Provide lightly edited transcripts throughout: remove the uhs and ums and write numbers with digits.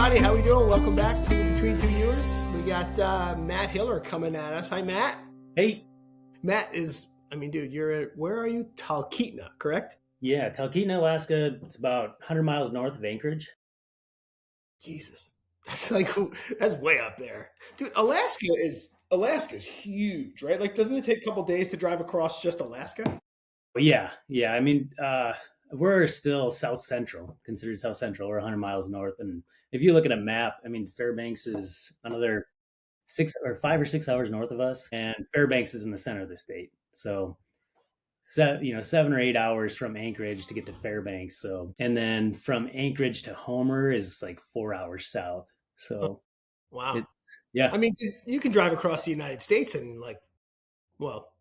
everybody. How we doing? Welcome back to Between Two Years. We got Matt Hiller coming at us. Hi, Matt. Hey. Matt is, dude, where are you? Talkeetna, correct? Yeah, Talkeetna, Alaska. It's about 100 miles north of Anchorage. Jesus. That's way up there. Dude, Alaska's huge, right? Like, doesn't it take a couple days to drive across just Alaska? But yeah. We're still South Central, considered South Central. We're 100 miles north. And if you look at a map, Fairbanks is another 5 or 6 hours north of us. And Fairbanks is in the center of the state. So, 7 or 8 hours from Anchorage to get to Fairbanks. So, and then from Anchorage to Homer is like 4 hours south. So, wow. Yeah. 'Cause you can drive across the United States in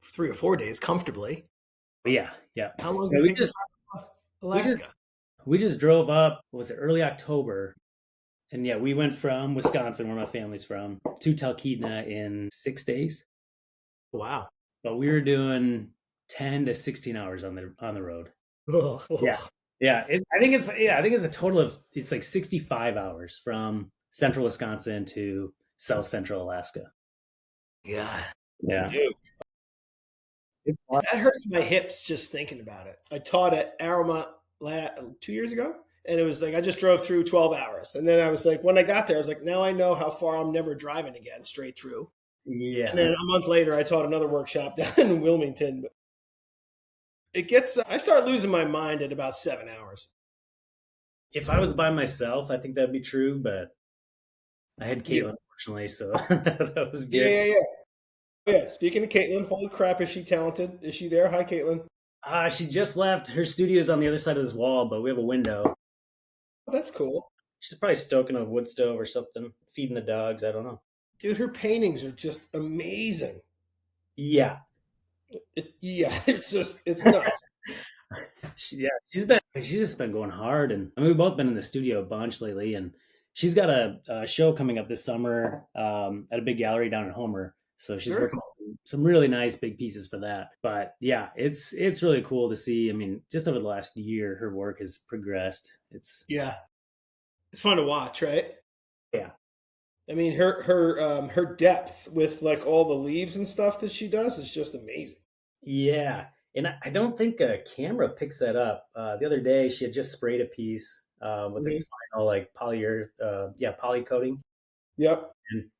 3 or 4 days comfortably. Yeah. How long does it take to drive across Alaska? We just drove up, was it early October? And yeah, we went from Wisconsin, where my family's from, to Talkeetna in 6 days. Wow. But we were doing 10 to 16 hours on the road. Oh. Yeah. I think it's a total of, it's like 65 hours from central Wisconsin to south central Alaska. Yeah. Yeah. Dude. That hurts my hips just thinking about it. I taught at Aroma 2 years ago, and it was like I just drove through 12 hours. And then I was like, when I got there, I was like, now I know how far I'm never driving again straight through. Yeah. And then a month later, I taught another workshop down in Wilmington. I start losing my mind at about 7 hours. If I was by myself, I think that'd be true, but I had Caitlin, fortunately, so that was good. Yeah. Speaking of Caitlin, holy crap, is she talented? Is she there? Hi, Caitlin. She just left. Her studio's on the other side of this wall, but we have a window. Oh, that's cool. She's probably stoking a wood stove or something, feeding the dogs. I don't know. Dude, her paintings are just amazing. Yeah. It's nuts. She's just been going hard, and we've both been in the studio a bunch lately. And she's got a show coming up this summer at a big gallery down in Homer. So she's working on some really nice big pieces for that. But yeah, it's really cool to see. Just over the last year, her work has progressed. It's fun to watch, right? Yeah. Her depth with like all the leaves and stuff that she does is just amazing. Yeah. And I don't think a camera picks that up. The other day, she had just sprayed a piece with its final like poly coating. Yep. And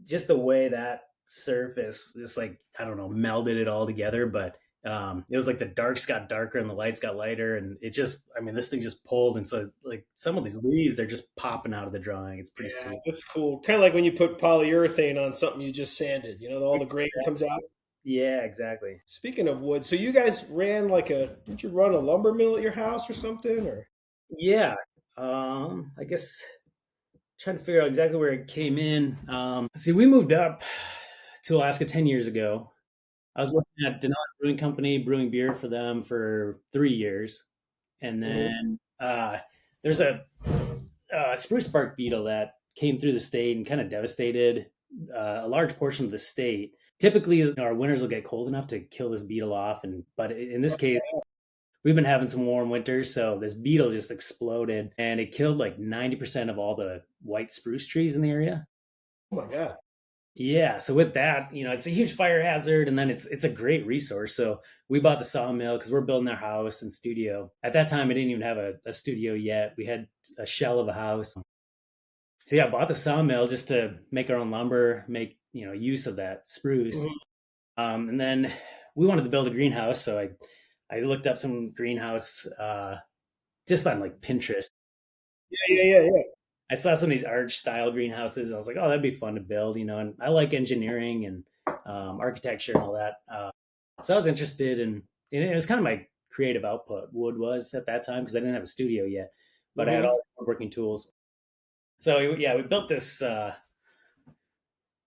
just the way that surface just like, I don't know, melded it all together. But it was like the darks got darker and the lights got lighter. And it just, this thing just pulled. And so like some of these leaves, they're just popping out of the drawing. It's pretty sweet. It's cool. Kind of like when you put polyurethane on something you just sanded, all the grain comes out. Yeah, exactly. Speaking of wood, so you guys ran did you run a lumber mill at your house or something? Or yeah, I guess trying to figure out exactly where it came in. See, we moved up to Alaska 10 years ago. I was working at Denali Brewing Company, brewing beer for them for 3 years, and then there's a spruce bark beetle that came through the state and kind of devastated a large portion of the state. Typically, our winters will get cold enough to kill this beetle off, but in this case, we've been having some warm winters, so this beetle just exploded, and it killed like 90% of all the white spruce trees in the area. Oh my God. Yeah, so with that, it's a huge fire hazard, and then it's a great resource. So we bought the sawmill because we're building our house and studio. At that time, I didn't even have a studio yet. We had a shell of a house. So yeah, I bought the sawmill just to make our own lumber, make use of that spruce. Mm-hmm. And then we wanted to build a greenhouse, so I looked up some greenhouse just on like Pinterest. Yeah. I saw some of these arch style greenhouses. And I was like, oh, that'd be fun to build, and I like engineering and architecture and all that. So I was interested and it was kind of my creative output. Wood was at that time because I didn't have a studio yet, but I had all the working tools. So we built this.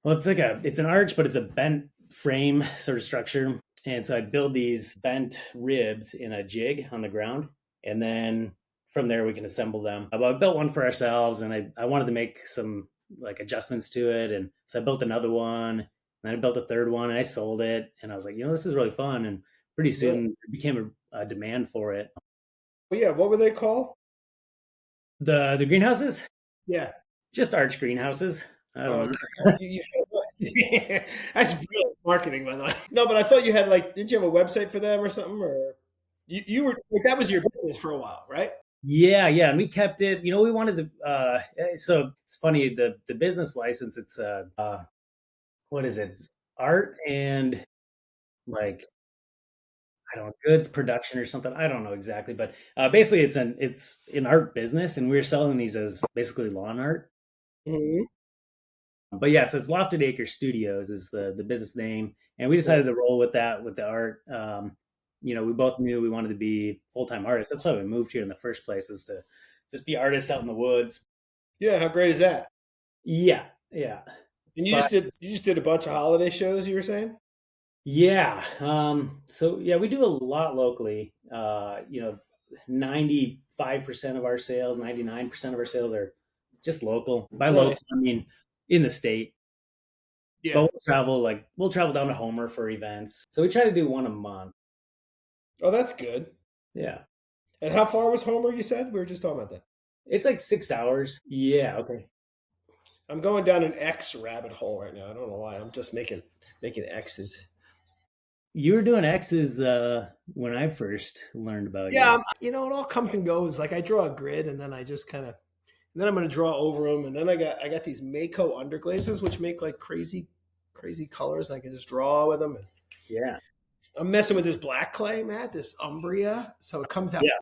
It's an arch, but it's a bent frame sort of structure. And so I build these bent ribs in a jig on the ground, and then from there we can assemble them. But I built one for ourselves, and I wanted to make some like adjustments to it, and so I built another one, and then I built a third one, and I sold it, and I was like, this is really fun, and pretty soon it became a demand for it. Well, yeah, what were they called? The greenhouses? Yeah. Just arch greenhouses. I don't Okay. know. That's brilliant marketing, by the way. No, but I thought you had like, did you have a website for them or something? Or you were like, that was your business for a while, right? Yeah, yeah, and we kept it. We wanted to. So it's funny, the business license. It's what is it? It's art and like I don't know, goods production or something. I don't know exactly, but basically it's an art business, and we're selling these as basically lawn art. Hmm. But yeah, so it's Lofted Acre Studios is the business name, and we Cool. decided to roll with that with the art. We both knew we wanted to be full time artists. That's why we moved here in the first place, is to just be artists out in the woods. Yeah, how great is that? Yeah, yeah. And But you just did a bunch of holiday shows, you were saying? yeah, so yeah, we do a lot locally. 95% of our sales, 99% of our sales are just local. By local, Nice. I mean in the state. But Yeah. we'll travel down to Homer for events. So we try to do one a month. Oh, that's good. Yeah. And how far was Homer, you said? We were just talking about that. It's like 6 hours. Yeah, okay. I'm going down an X rabbit hole right now. I don't know why. I'm just making X's. You were doing X's when I first learned about Yeah, you. it all comes and goes. Like I draw a grid, and then I just kind of, and then I'm going to draw over them, and then I got these Mako underglazes, which make like crazy colors. And I can just draw with them. And Yeah. I'm messing with this black clay, Matt, this Umbria, so it comes out. Yeah.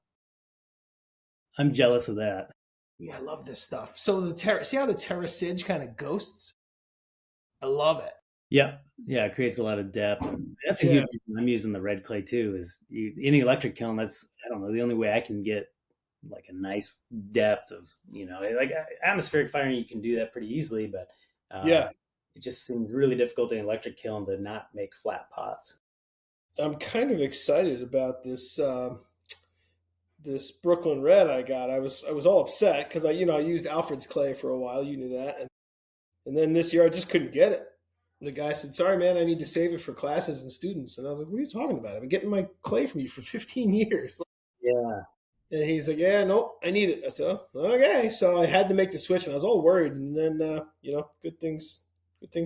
I'm jealous of that. Yeah, I love this stuff. So see how the terracid kind of ghosts? I love it. Yeah. Yeah, it creates a lot of depth. And that's a Yeah, huge reason I'm using the red clay too, is any electric kiln, that's I don't know, the only way I can get like a nice depth of, like atmospheric firing, you can do that pretty easily, but yeah. it just seems really difficult in electric kiln to not make flat pots. I'm kind of excited about this Brooklyn Red I got. I was all upset because I used Alfred's clay for a while. You knew that, and then this year I just couldn't get it. The guy said, "Sorry, man, I need to save it for classes and students." And I was like, "What are you talking about? I've been getting my clay from you for 15 years." Yeah. And he's like, "Yeah, nope, I need it." I said, "Oh, okay." So I had to make the switch, and I was all worried. And then, good things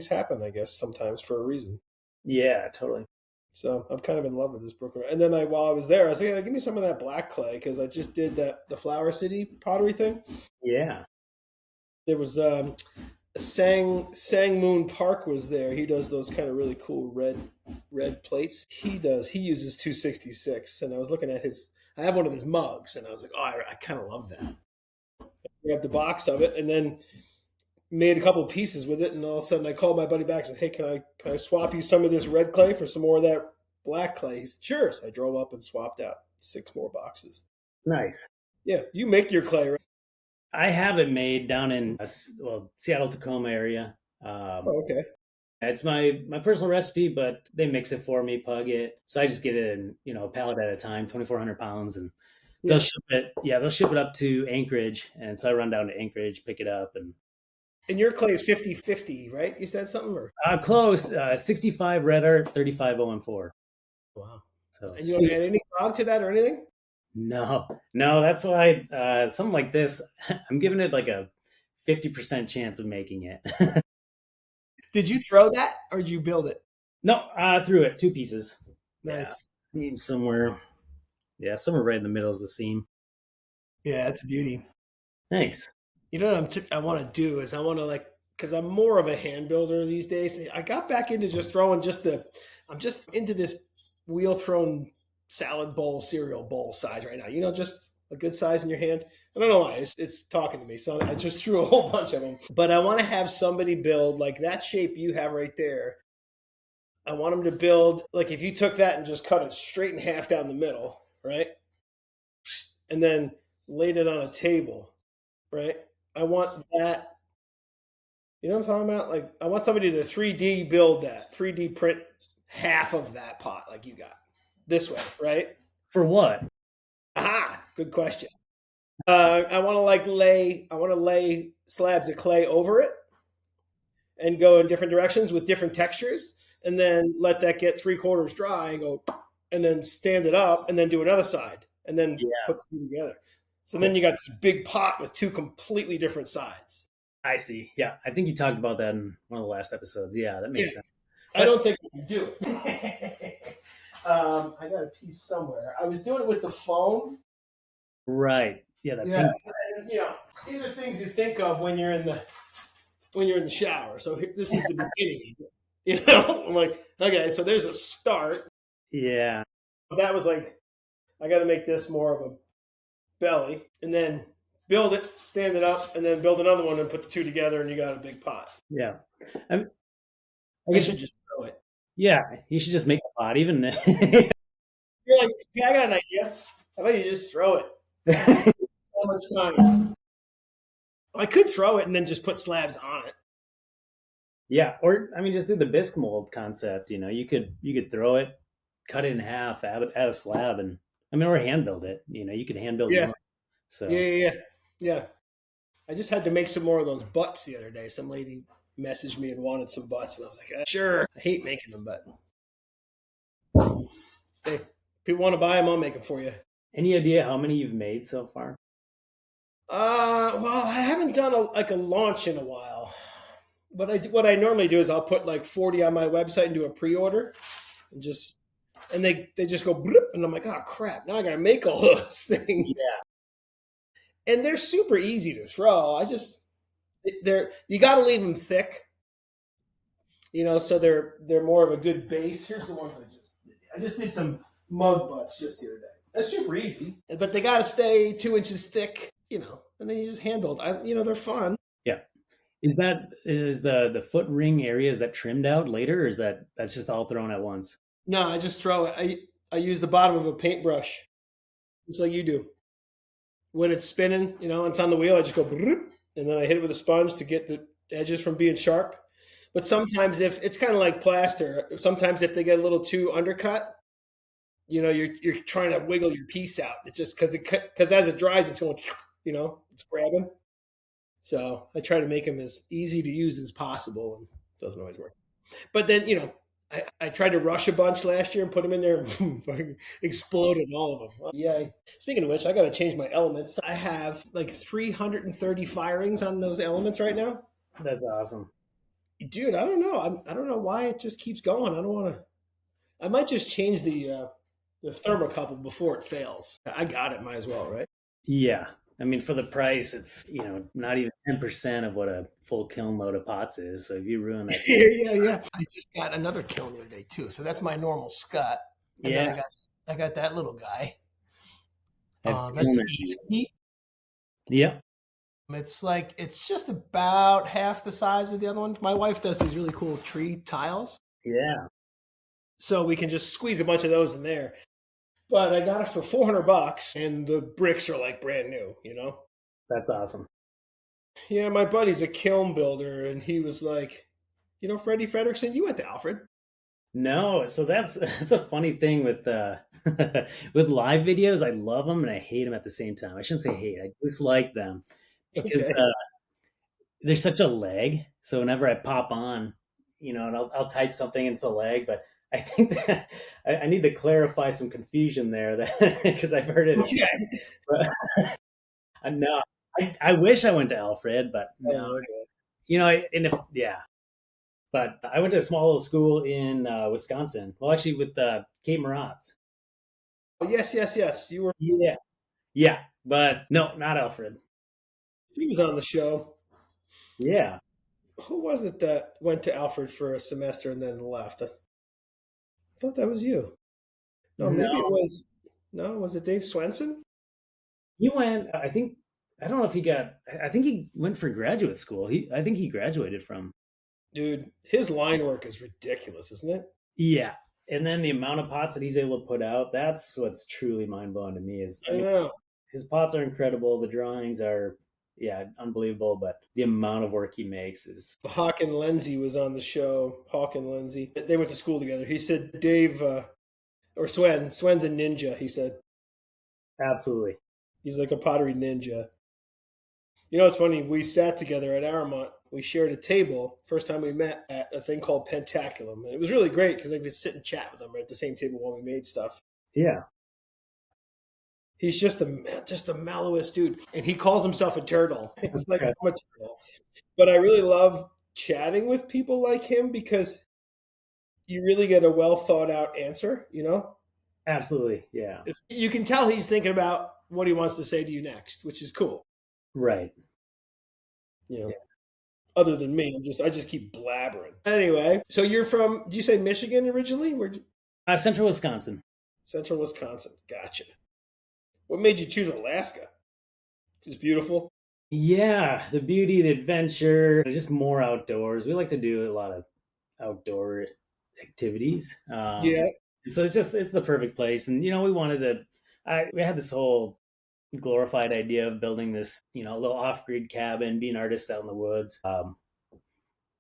happen, I guess, sometimes for a reason. Yeah, totally. So I'm kind of in love with this Brooklyn. And then while I was there, I was like, "Give me some of that black clay," because I just did the Flower City pottery thing. Yeah. There was Sang Moon Park was there. He does those kind of really cool red plates. He uses 266, and I was looking at his. I have one of his mugs, and I was like, "Oh, I kind of love that." We got the box of it, and then made a couple of pieces with it, and all of a sudden I called my buddy back and said, "Hey, can I swap you some of this red clay for some more of that black clay?" He said, "Sure." So I drove up and swapped out 6 more boxes. Nice. Yeah, you make your clay, right? I have it made down in Seattle Tacoma area. Oh, okay. It's my personal recipe, but they mix it for me, pug it. So I just get it in a pallet at a time, 2,400 pounds, and they'll Yeah, ship it. Yeah, they'll ship it up to Anchorage, and so I run down to Anchorage, pick it up, and and your clay is 50/50, right? You said something, or close 65 red art, 35 OM4. wow. So And you don't add any fog to that or anything? no, no, that's why something like this, I'm giving it like a 50% chance of making it. Did you throw that or did you build it? No, I threw it 2 pieces. Yeah, Nice. somewhere. Yeah, somewhere right in the middle is the seam. Yeah, that's a beauty. Thanks. You know what I want to do is I want to because I'm more of a hand builder these days. I got back into just throwing I'm just into this wheel thrown salad bowl, cereal bowl size right now. Just a good size in your hand. I don't know why it's talking to me. So I just threw a whole bunch of them. But I want to have somebody build like that shape you have right there. I want them to build like if you took that and just cut it straight in half down the middle, right? And then laid it on a table, right? I want that. You know what I'm talking about? Like, I want somebody to 3D build that, 3D print half of that pot like you got this way, right? For what? Aha, good question. I want to lay slabs of clay over it and go in different directions with different textures, and then let that get 3/4 dry and go, and then stand it up, and then do another side, and then Yeah, put the two together. So then cool. you got this big pot with two completely different sides. I see. Yeah, I think you talked about that in one of the last episodes. Yeah, that Yeah, makes sense. I But don't think I can do it. I got a piece somewhere. I was doing it with the phone. right, yeah, that Yeah, pink. and, these are things you think of when you're in the shower. So this is the beginning. I'm like, okay, so there's a start. Yeah, That was like, I got to make this more of a belly, and then build it, stand it up, and then build another one and put the two together, and you got a big pot. yeah. I, I I guess. should just throw it. Yeah, you should just make a pot. Even You're like, yeah, I got an idea. How about you just throw it? So much time. I could throw it and then just put slabs on it. yeah, or I mean, just do the bisque mold concept. You could throw it, cut it in half, add a slab, and I mean, or hand build it. You could hand build Yeah, one. yeah, So yeah, yeah. Yeah. I just had to make some more of those butts the other day. Some lady messaged me and wanted some butts, and I was like, sure. I hate making them, but hey, if people want to buy them, I'll make them for you. any idea how many you've made so far? Well, I haven't done a launch in a while. But what I normally do is I'll put like 40 on my website and do a pre-order, and they just go bloop, and I'm like, oh crap! Now I got to make all those things, Yeah, and they're super easy to throw. They're you got to leave them thick, so they're more of a good base. Here's the ones I just did some mug butts just the other day. That's super easy, but they got to stay 2 inches thick, and then you just hand build. They're fun. yeah. Is the foot ring area, is that trimmed out later, or is that's just all thrown at once? No, I just throw it. I use the bottom of a paintbrush, just like you do. When it's spinning, it's on the wheel. I just go, bloop, and then I hit it with a sponge to get the edges from being sharp. But sometimes, if it's kind of like plaster, sometimes if they get a little too undercut, you're trying to wiggle your piece out. It's just because as it dries, it's going, it's grabbing. So I try to make them as easy to use as possible, and it doesn't always work. But then, I tried to rush a bunch last year and put them in there and exploded all of them. Yay. Speaking of which, I got to change my elements. I have like 330 firings on those elements right now. That's awesome. Dude, I don't know. I don't know why it just keeps going. I don't want to. I might just change the thermocouple before it fails. I got it. Might as well, right? Yeah, I mean, for the price, it's not even 10% of what a full kiln load of pots is. So if you ruin that, Yeah, yeah. I just got another kiln the other day too. So that's my normal scut, and then yeah, I got that little guy. I've That's kiln an it. even heat. Yeah, It's just about half the size of the other one. My wife does these really cool tree tiles, yeah, so we can just squeeze a bunch of those in there. But I got it for $400, and the bricks are like brand new. that's awesome. Yeah, my buddy's a kiln builder, and he was like, Freddie Frederickson, you went to Alfred. No, so that's a funny thing with with live videos. I love them and I hate them at the same time. I shouldn't say hate. I dislike them because Okay. there's such a lag. So whenever I pop on, and I'll type something and it's a lag, but I think that I need to clarify some confusion there that because I've heard it. Okay. But no, I wish I went to Alfred, but no, Oh, okay. and if yeah, but I went to a small little school in Wisconsin. Well, actually, with Kate Moratz. Oh, yes, yes, yes. You were. Yeah, yeah, but no, not Alfred. He was on the show. Yeah, Who was it that went to Alfred for a semester and then left? I thought that was you. No, maybe it no, was. No, was it Dave Swenson? he went. I think I don't know if he got. I think he went for graduate school. I think he graduated from. Dude, his line work is ridiculous, isn't it? Yeah, and then the amount of pots that he's able to put out—that's what's truly mind blowing to me. I I mean, know. his pots are incredible. The drawings are, yeah, unbelievable. But the amount of work he makes is Hawk and Lindsay was on the show. Hawk and Lindsay. They went to school together. He said Dave, or Swen's a ninja, he said. absolutely. He's like a pottery ninja. It's funny. We sat together at Aramont. We shared a table. First time we met at a thing called Pentaculum. And it was really great because I could sit and chat with them right at the same table while we made stuff. Yeah, He's just the mellowest dude, and he calls himself a turtle. He's like, Okay. I'm a turtle. But I really love chatting with people like him because you really get a well thought out answer. You know, Absolutely. Yeah. you can tell he's thinking about what he wants to say to you next, which is cool. Right. You know, Yeah. other than me, I just keep blabbering. Anyway, so you're from? Do you say Michigan originally? Central Wisconsin. Central Wisconsin. Gotcha. What made you choose Alaska? Just beautiful. Yeah, the beauty, the adventure, just more outdoors. We like to do a lot of outdoor activities. Yeah. And so it's the perfect place. And we wanted to. We had this whole glorified idea of building this little off grid cabin, being artists out in the woods.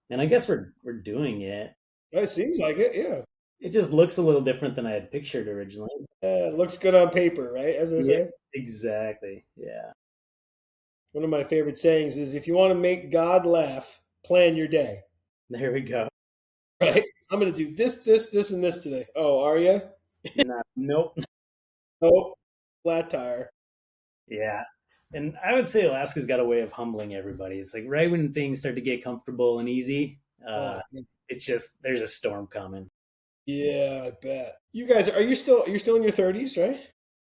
And I guess we're doing it. It seems like it. Yeah. It just looks a little different than I had pictured originally. It looks good on paper, right? As I Yeah, say. exactly. Yeah. One of my favorite sayings is, "If you want to make God laugh, plan your day." There we go. Right? I'm going to do this, this, this, and this today. Oh, are you? Nope. Oh, flat tire. Yeah. And I would say Alaska's got a way of humbling everybody. It's like right when things start to get comfortable and easy, Oh, it's just there's a storm coming. yeah, I bet. You guys, you're still in your 30s, right?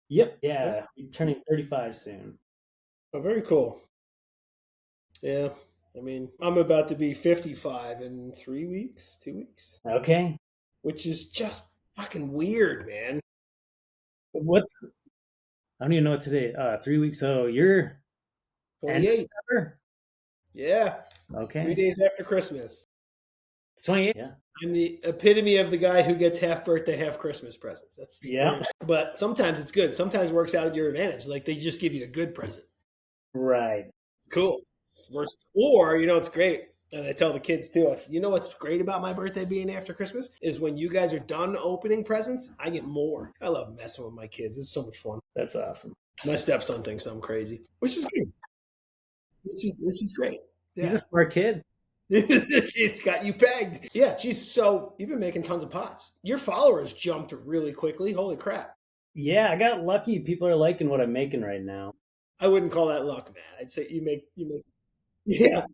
Yep. Yeah. That's You're turning 35 soon. oh, very cool. Yeah. I mean, I'm about to be 55 in 3 weeks, 2 weeks, Okay. which is just fucking weird, man. What's I don't even know what today. 3 weeks. Oh, you're end of 28. December? Yeah. three Okay. days after Christmas. 28. Yeah. I'm the epitome of the guy who gets half birthday, half Christmas presents. That's Yeah. but sometimes it's good. Sometimes it works out at your advantage. Like they just give you a good present. Right. Cool. Or it's great. And I tell the kids too. You know what's great about my birthday being after Christmas is when you guys are done opening presents, I get more. I love messing with my kids. It's so much fun. That's awesome. My stepson thinks I'm crazy, which is good. Which is great. He's a Yeah. smart kid. It's got you pegged. Yeah, geez. So you've been making tons of pots. Your followers jumped really quickly. Holy crap. Yeah, I got lucky. People are liking what I'm making right now. I wouldn't call that luck, man. I'd say yeah,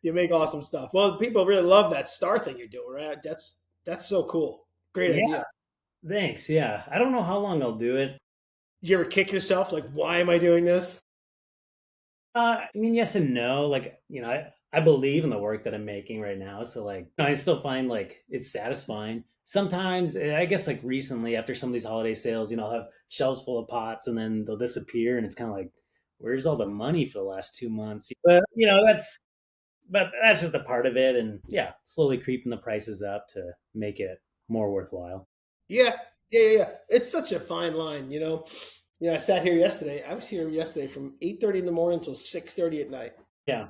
you make awesome stuff. Well, people really love that star thing you're doing, right? That's so cool. Great Yeah. idea. Thanks. Yeah. I don't know how long I'll do it. Did you ever kick yourself like, why am I doing this? I mean, yes and no. Like, I believe in the work that I'm making right now. So, like, I still find like it's satisfying. Sometimes, I guess, like recently, after some of these holiday sales, I'll have shelves full of pots and then they'll disappear. And it's kind of like, where's all the money for the last 2 months? But that's just a part of it. And yeah, slowly creeping the prices up to make it more worthwhile. Yeah, yeah. It's such a fine line, you know. Yeah, I sat here yesterday. I was here yesterday from 8:30 in the morning until 6:30 at night. Yeah.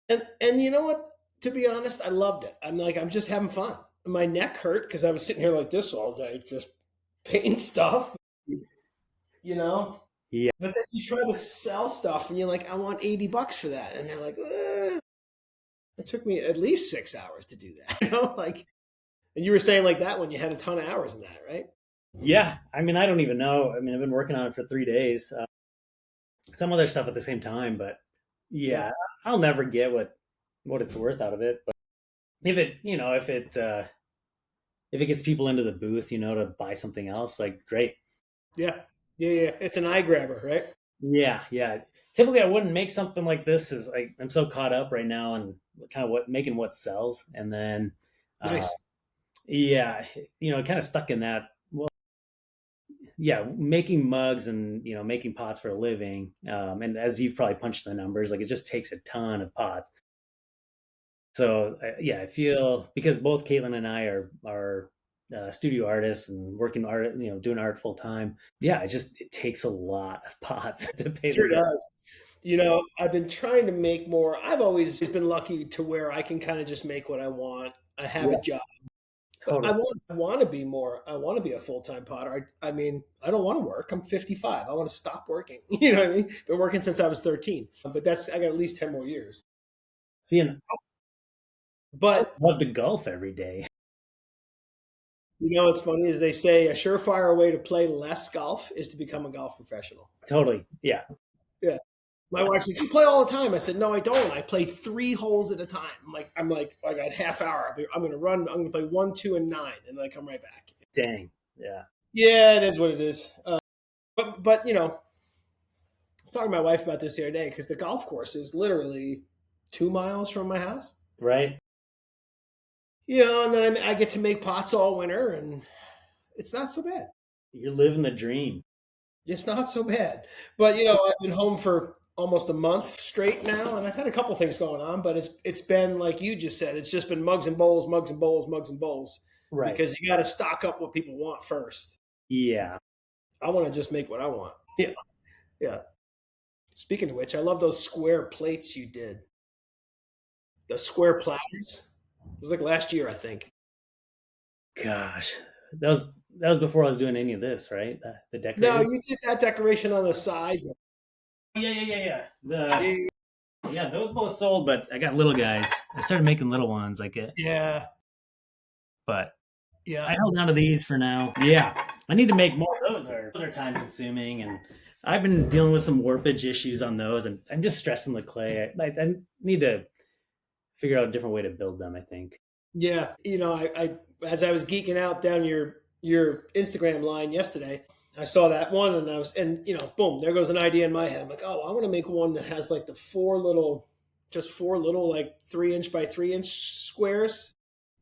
And you know what? To be honest, I loved it. I'm just having fun. My neck hurt because I was sitting here like this all day, just painting stuff, you know. Yeah. But then you try to sell stuff, and you're like, I want $80 for that, and they're like, it took me at least 6 hours to do that, like. And you were saying like that when you had a ton of hours in that, right? Yeah. I mean, I don't even know. I mean, I've been working on it for 3 days. Some other stuff at the same time, but Yeah, yeah, I'll never get what it's worth out of it. But if it gets people into the booth, to buy something else, like great. yeah. It's an eye grabber, right? Yeah, yeah. Typically, I wouldn't make something like this. Is like I'm so caught up right now and kind of making what sells, and then uh, Nice. yeah, kind of stuck in that. Well, yeah, making mugs and making pots for a living, and as you've probably punched the numbers, like it just takes a ton of pots. So yeah, I feel because both Caitlin and I are studio artists and working art, doing art full time. Yeah, it takes a lot of pots to pay the Sure bill. does. I've been trying to make more. I've always been lucky to where I can kind of just make what I want. I have a Yeah, job, but I totally. want to be more. I want to be a full time potter. I mean, I don't want to work. I'm 55. I want to stop working. You know what I mean? Been working since I was 13, but I got at least 10 more years. See, and I But love to golf every day. You know what's funny is they say a surefire way to play less golf is to become a golf professional. Totally. Yeah. Yeah. My wife's like, you play all the time. I said, no, I don't. I play 3 holes at a time. I'm like, I got half hour. I'm going to run. I'm going to play 1, 2, and 9, and then I come right back. Dang. Yeah. Yeah, it is what it is. But I was talking to my wife about this the other day because the golf course is literally 2 miles from my house. Right. And then I get to make pots all winter, and it's not so bad. You're living the dream. It's not so bad. But I've been home for almost a month straight now, and I've had a couple things going on, but it's been like you just said. It's just been mugs and bowls, mugs and bowls, mugs and bowls. Right. Because you got to stock up what people want first. Yeah. I want to just make what I want. Yeah. Yeah. Speaking of which, I love those square plates you did. The square platters. It was like last year, I think. Gosh, that was before I was doing any of this, right? The No, decorating. you did that decoration on the sides. Yeah. Yeah. Yeah, those both sold, but I got little guys. I started making little ones like it, Yeah. but Yeah. I held on to these for now. Yeah, I need to make more. Those are time consuming, and I've been dealing with some warpage issues on those, and I'm just stressing the clay. I need to figure out a different way to build them, I think. Yeah. I as I was geeking out down your Instagram line yesterday, I saw that one and boom, there goes an idea in my head. I'm like, oh, I want to make one that has like the four little like 3-inch by 3-inch squares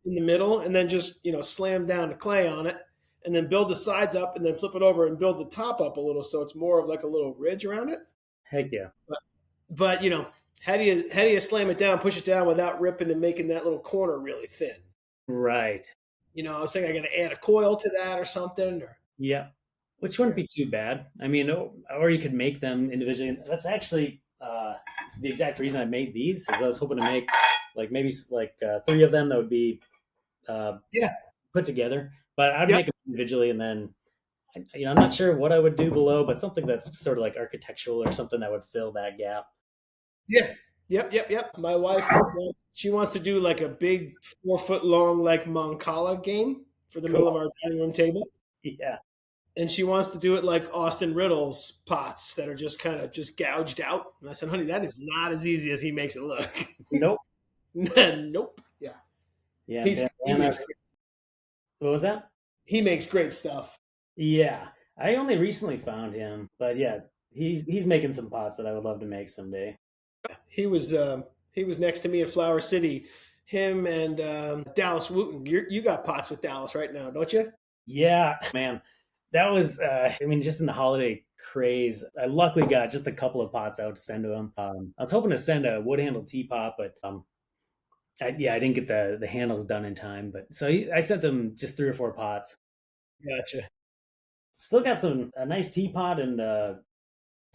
in the middle, and then just slam down the clay on it, and then build the sides up, and then flip it over and build the top up a little, so it's more of like a little ridge around it. Heck yeah. But how do you slam it down, push it down without ripping and making that little corner really thin? Right. I was thinking I got to add a coil to that or something. Yeah. Which wouldn't be too bad. I mean, or you could make them individually. That's actually the exact reason I made these, is I was hoping to make maybe 3 of them that would be put together. But I'd make them individually, and then I'm not sure what I would do below, but something that's sort of like architectural or something that would fill that gap. Yeah. Yep. My wife wants to do like a big 4-foot long like Mancala game for the middle of our dining room table. Yeah. And she wants to do it like Austin Riddle's pots that are just kind of just gouged out. And I said, honey, that is not as easy as he makes it look. Nope. Nope. Yeah. Yeah. What was that? He makes great stuff. Yeah. I only recently found him, but yeah, he's making some pots that I would love to make someday. He was next to me at Flower City. Him and Dallas Wooten. You got pots with Dallas right now, don't you? Yeah, man. That was, just in the holiday craze. I luckily got just a couple of pots out to send to him. I was hoping to send a wood handled teapot, but I didn't get the handles done in time. But so I sent him just 3 or 4 pots. Gotcha. Still got a nice teapot and a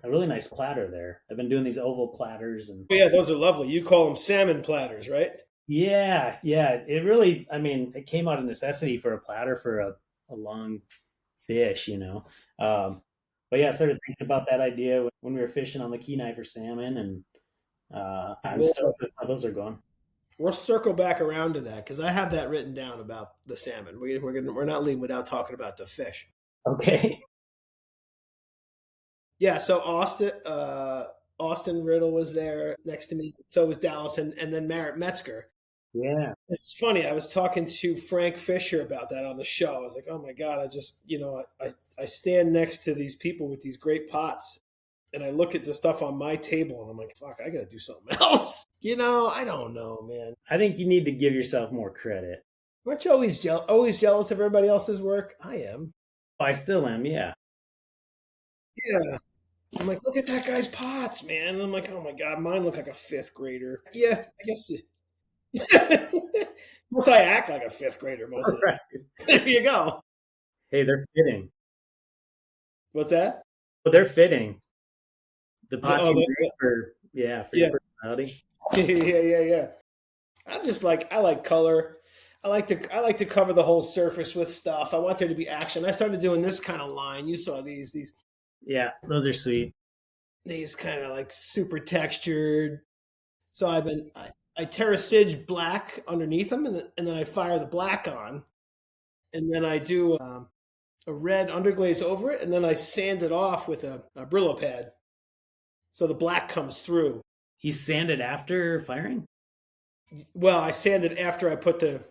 really nice platter there. I've been doing these oval platters, and those are lovely. You call them salmon platters, right? Yeah. It really, it came out of necessity for a platter for a long fish, But yeah, I started thinking about that idea when we were fishing on the Kenai for salmon, and I'm stoked with how those are going. We'll circle back around to that because I have that written down about the salmon. We're not leaving without talking about the fish. Okay. Yeah, so Austin Riddle was there next to me. So was Dallas, and then Merritt Metzger. Yeah. It's funny. I was talking to Frank Fisher about that on the show. I was like, oh my God, I just, I stand next to these people with these great pots, and I look at the stuff on my table, and I'm like, fuck, I got to do something else. I don't know, man. I think you need to give yourself more credit. Aren't you always jealous of everybody else's work? I am. I still am, yeah. Yeah. I'm like, look at that guy's pots, man. And I'm like, oh my God, mine look like a 5th grader. Yeah, I guess. Most I act like a 5th grader most of the time. There you go. Hey, they're fitting. What's that? Well, they're fitting. The pots for your personality. Yeah. I like color. I like to cover the whole surface with stuff. I want there to be action. I started doing this kind of line. You saw these. Yeah, those are sweet. These kind of like super textured. So I terracige black underneath them, and then I fire the black on, and then I do a red underglaze over it, and then I sand it off with a Brillo pad, so the black comes through. You sand it after firing? Well, I sand it after I put the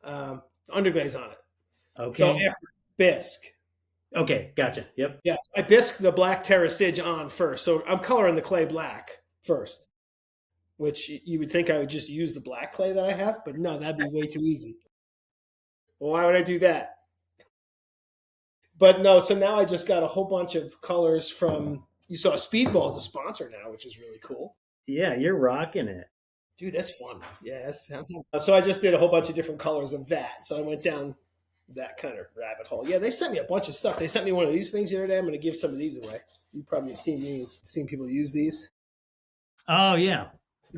underglaze on it. Okay. So after bisque. Okay, gotcha. Yep. Yes, I bisque the black terracige on first. So I'm coloring the clay black first, which you would think I would just use the black clay that I have, but no, that'd be way too easy. Well, why would I do that? But no, so now I just got a whole bunch of colors from, you saw Speedball as a sponsor now, which is really cool. Yeah, you're rocking it. Dude, that's fun. Yeah, so I just did a whole bunch of different colors of that. So I went down that kind of rabbit hole. Yeah, they sent me a bunch of stuff. They sent me one of these things the other day. I'm going to give some of these away. You've probably seen people use these. Oh, yeah.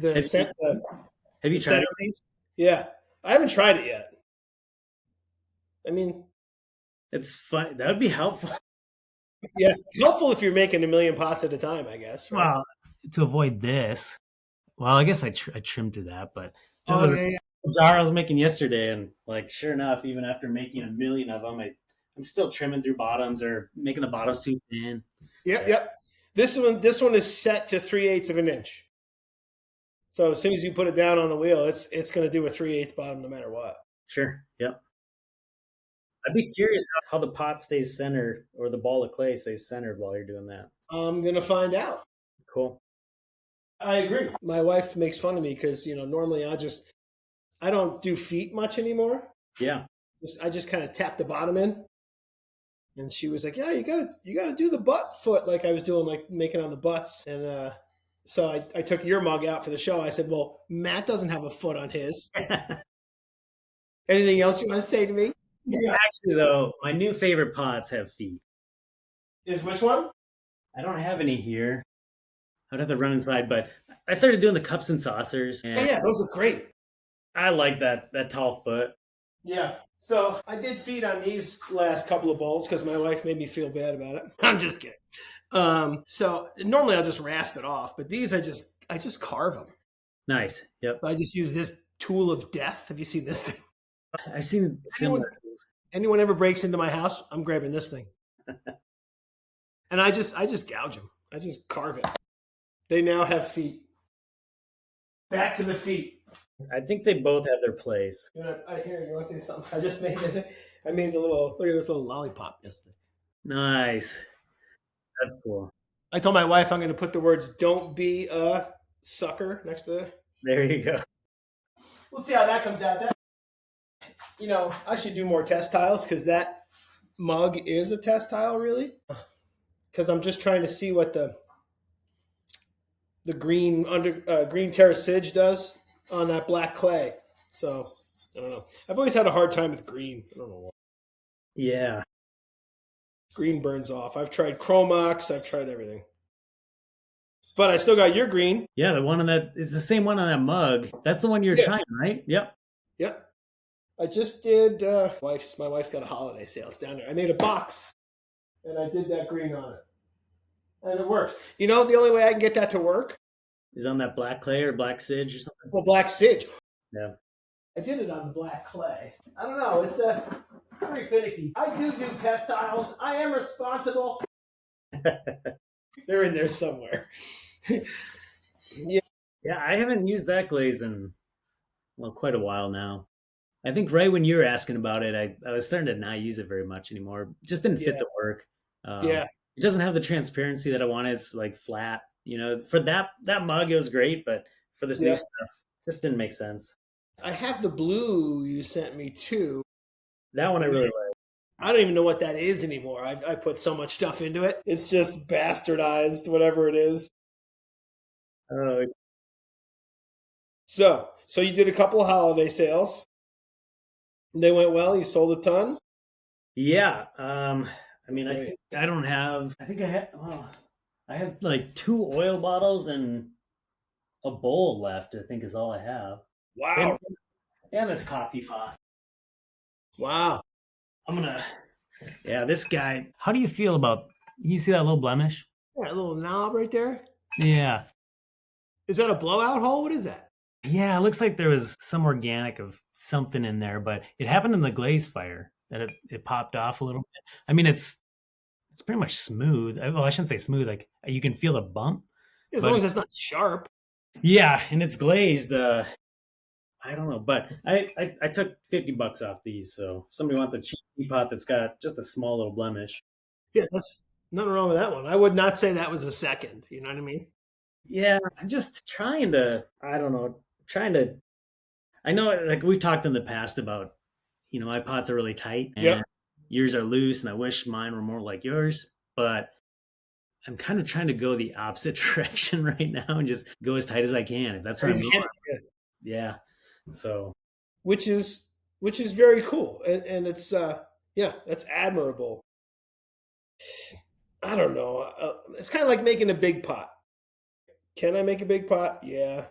Have you tried it? Yeah, I haven't tried it yet. I mean, it's fun. That would be helpful. Yeah, it's helpful if you're making a million pots at a time, I guess. Right? Well, to avoid this. Well, I guess I trimmed through that, but yeah. jar I was making yesterday, and like sure enough, even after making a million of them, I'm still trimming through bottoms or making the bottoms too thin. Yep. This one is set to 3/8 of an inch. So as soon as you put it down on the wheel, it's going to do a 3/8 bottom no matter what. Sure. Yep. I'd be curious how the pot stays centered or the ball of clay stays centered while you're doing that. I'm going to find out. Cool. I agree. My wife makes fun of me because, normally I don't do feet much anymore. Yeah. I just kind of tap the bottom in. And she was like, yeah, you gotta do the butt foot like I was doing, like making on the butts. And so I took your mug out for the show. I said, well, Matt doesn't have a foot on his. Anything else you want to say to me? Yeah. Actually, though, my new favorite pots have feet. Is which one? I don't have any here. I'd have to run inside, but I started doing the cups and saucers. And yeah, those are great. I like that tall foot. Yeah. So I did feet on these last couple of bowls because my wife made me feel bad about it. I'm just kidding. So normally I'll just rasp it off, but these I just carve them. Nice. Yep. I just use this tool of death. Have you seen this thing? I've seen similar tools. Anyone ever breaks into my house, I'm grabbing this thing. And I just gouge them. I just carve it. They now have feet. Back to the feet. I think they both have their place. You want to see something? I just made it. I made a little, look at this little lollipop yesterday. Nice. That's cool. I told my wife I'm going to put the words "don't be a sucker" next to it. There you go. We'll see how that comes out. I should do more test tiles because that mug is a test tile, really. Because I'm just trying to see what the green green terracige does on that black clay. So I don't know. I've always had a hard time with green. I don't know why. Yeah. Green burns off. I've tried Chromox. I've tried everything. But I still got your green. Yeah, the one on that, it's the same one on that mug. That's the one you're trying, right? Yep. Yep. I just did, my wife's got a holiday sale. It's down there. I made a box and I did that green on it. And it works. The only way I can get that to work is on that black clay or black sage or something? Well, black sage. Yeah. I did it on the black clay. I don't know. It's very finicky. I do test tiles. I am responsible. They're in there somewhere. Yeah. Yeah, I haven't used that glaze in, quite a while now. I think right when you were asking about it, I was starting to not use it very much anymore. It just didn't fit the work. It doesn't have the transparency that I wanted. It's like flat. For that mug, it was great, but for this new stuff, it just didn't make sense. I have the blue you sent me too. That one I really like. I don't even know what that is anymore. I've put so much stuff into it. It's just bastardized, whatever it is. So you did a couple of holiday sales. They went well. You sold a ton. Yeah. I don't have. I think I have like 2 oil bottles and a bowl left. I think is all I have. Wow. And this coffee pot. Wow. This guy. How do you feel about? You see that little blemish? Yeah, a little knob right there. Yeah. Is that a blowout hole? What is that? Yeah, it looks like there was some organic of something in there, but it happened in the glaze fire that it popped off a little bit. I mean, it's pretty much smooth. Well, I shouldn't say smooth. Like you can feel the bump, As long but as it's not sharp. yeah, and it's glazed. I don't know, but I took $50 off these. So if somebody wants a cheap teapot that's got just a small little blemish. Yeah, that's nothing wrong with that one. I would not say that was a second. You know what I mean? Yeah, I'm just trying to. I don't know. Trying to. I know, like we've talked in the past about, my pots are really tight Yep. and yours are loose, and I wish mine were more like yours. But I'm kind of trying to go the opposite direction right now and just go as tight as I can. If that's where I'm As you can. going, Yeah. yeah. So Which is very cool, and it's yeah, that's admirable. I don't know. It's kind of like making a big pot. Can I make a big pot? Yeah.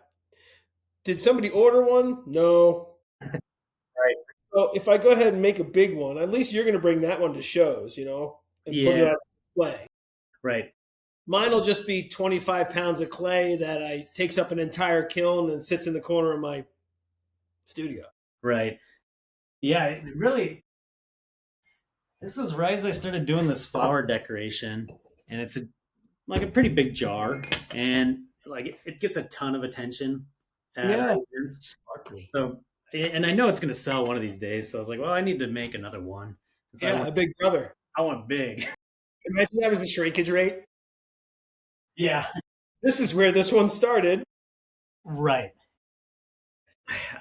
Did somebody order one? No. right, So if I go ahead and make a big one, at least you're going to bring that one to shows, and put it yeah, on display. right, Mine will just be 25 pounds of clay that I takes up an entire kiln and sits in the corner of my studio. right. Yeah, really. This is right as I started doing this flower decoration, and it's like a pretty big jar, and like it gets a ton of attention at Yeah, events. sparkly. So, and I know it's going to sell one of these days. So I was like, well, I need to make another one. So Yeah, a big brother. I want big. Imagine that was the shrinkage rate. Yeah, This is where this one started. right.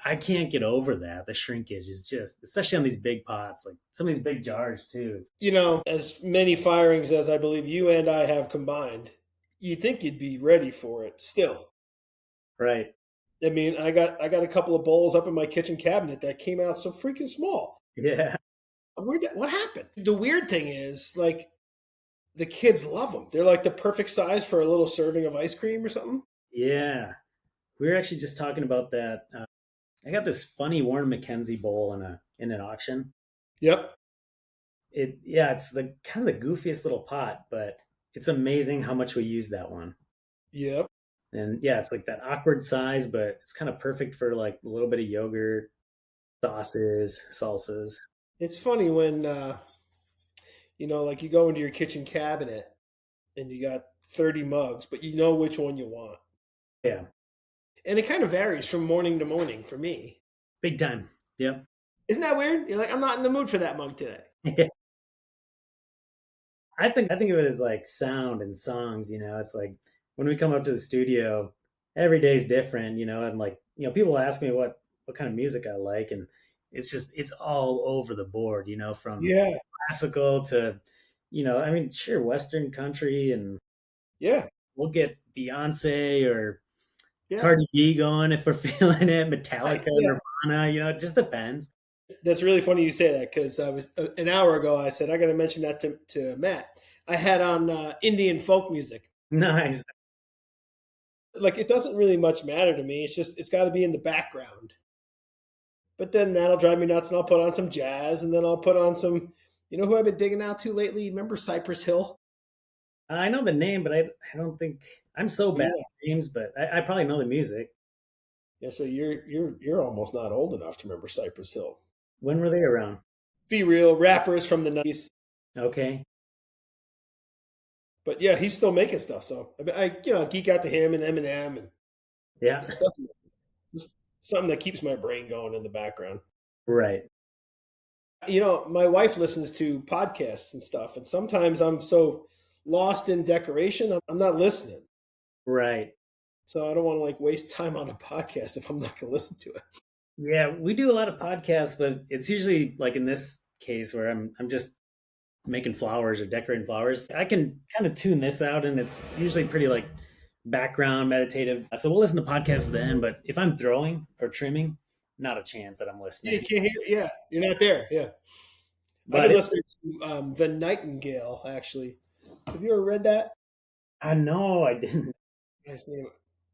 I can't get over that. The shrinkage is just, especially on these big pots, like some of these big jars too. It's As many firings as I believe you and I have combined, you'd think you'd be ready for it still. right. I mean, I got a couple of bowls up in my kitchen cabinet that came out so freaking small. Yeah, What happened? The weird thing is, like, the kids love them. They're like the perfect size for a little serving of ice cream or something. yeah. We were actually just talking about that. I got this funny Warren McKenzie bowl in an auction. Yep. It's the kind of the goofiest little pot, but it's amazing how much we use that one. Yep. And yeah, it's like that awkward size, but it's kind of perfect for like a little bit of yogurt, sauces, salsas. It's funny when like you go into your kitchen cabinet and you got 30 mugs, but you know which one you want. Yeah, And it kind of varies from morning to morning for me. big time. Yep. Isn't that weird? You're like, I'm not in the mood for that mug today. I think of it as like sound and songs. It's like when we come up to the studio, every day's different. And like people ask me what kind of music I like, and it's all over the board. From Yeah. classical to, I mean, sure, Western country, and Yeah. we'll get Beyonce or Yeah. Cardi B going if we're feeling it, Metallica, Nice. Yeah. Nirvana. It just depends. That's really funny you say that because I was an hour ago. I said I got to mention that to Matt. I had on Indian folk music. Nice. Like it doesn't really much matter to me. It's got to be in the background. But then that'll drive me nuts, and I'll put on some jazz, and then I'll put on some. You know who I've been digging out to lately? Remember Cypress Hill? I know the name, but I don't think I'm so bad Yeah. at names, but I probably know the music. Yeah. So you're almost not old enough to remember Cypress Hill. When were they around? Be real, rappers from the '90s. Okay. But yeah, he's still making stuff. So I geek out to him and Eminem, and Yeah. that's just something that keeps my brain going in the background. Right. My wife listens to podcasts and stuff, and sometimes I'm so lost in decoration, I'm not listening. Right. So I don't want to like waste time on a podcast if I'm not going to listen to it. Yeah, we do a lot of podcasts, but it's usually like in this case where I'm just making flowers or decorating flowers. I can kind of tune this out, and it's usually pretty like background meditative. So we'll listen to podcasts at the end, but if I'm throwing or trimming, not a chance that I'm Yeah, you listening. can't hear. Yeah, you're not there. Yeah, I've But been listening to the Nightingale. Actually, have you ever read that? I know I didn't. His name,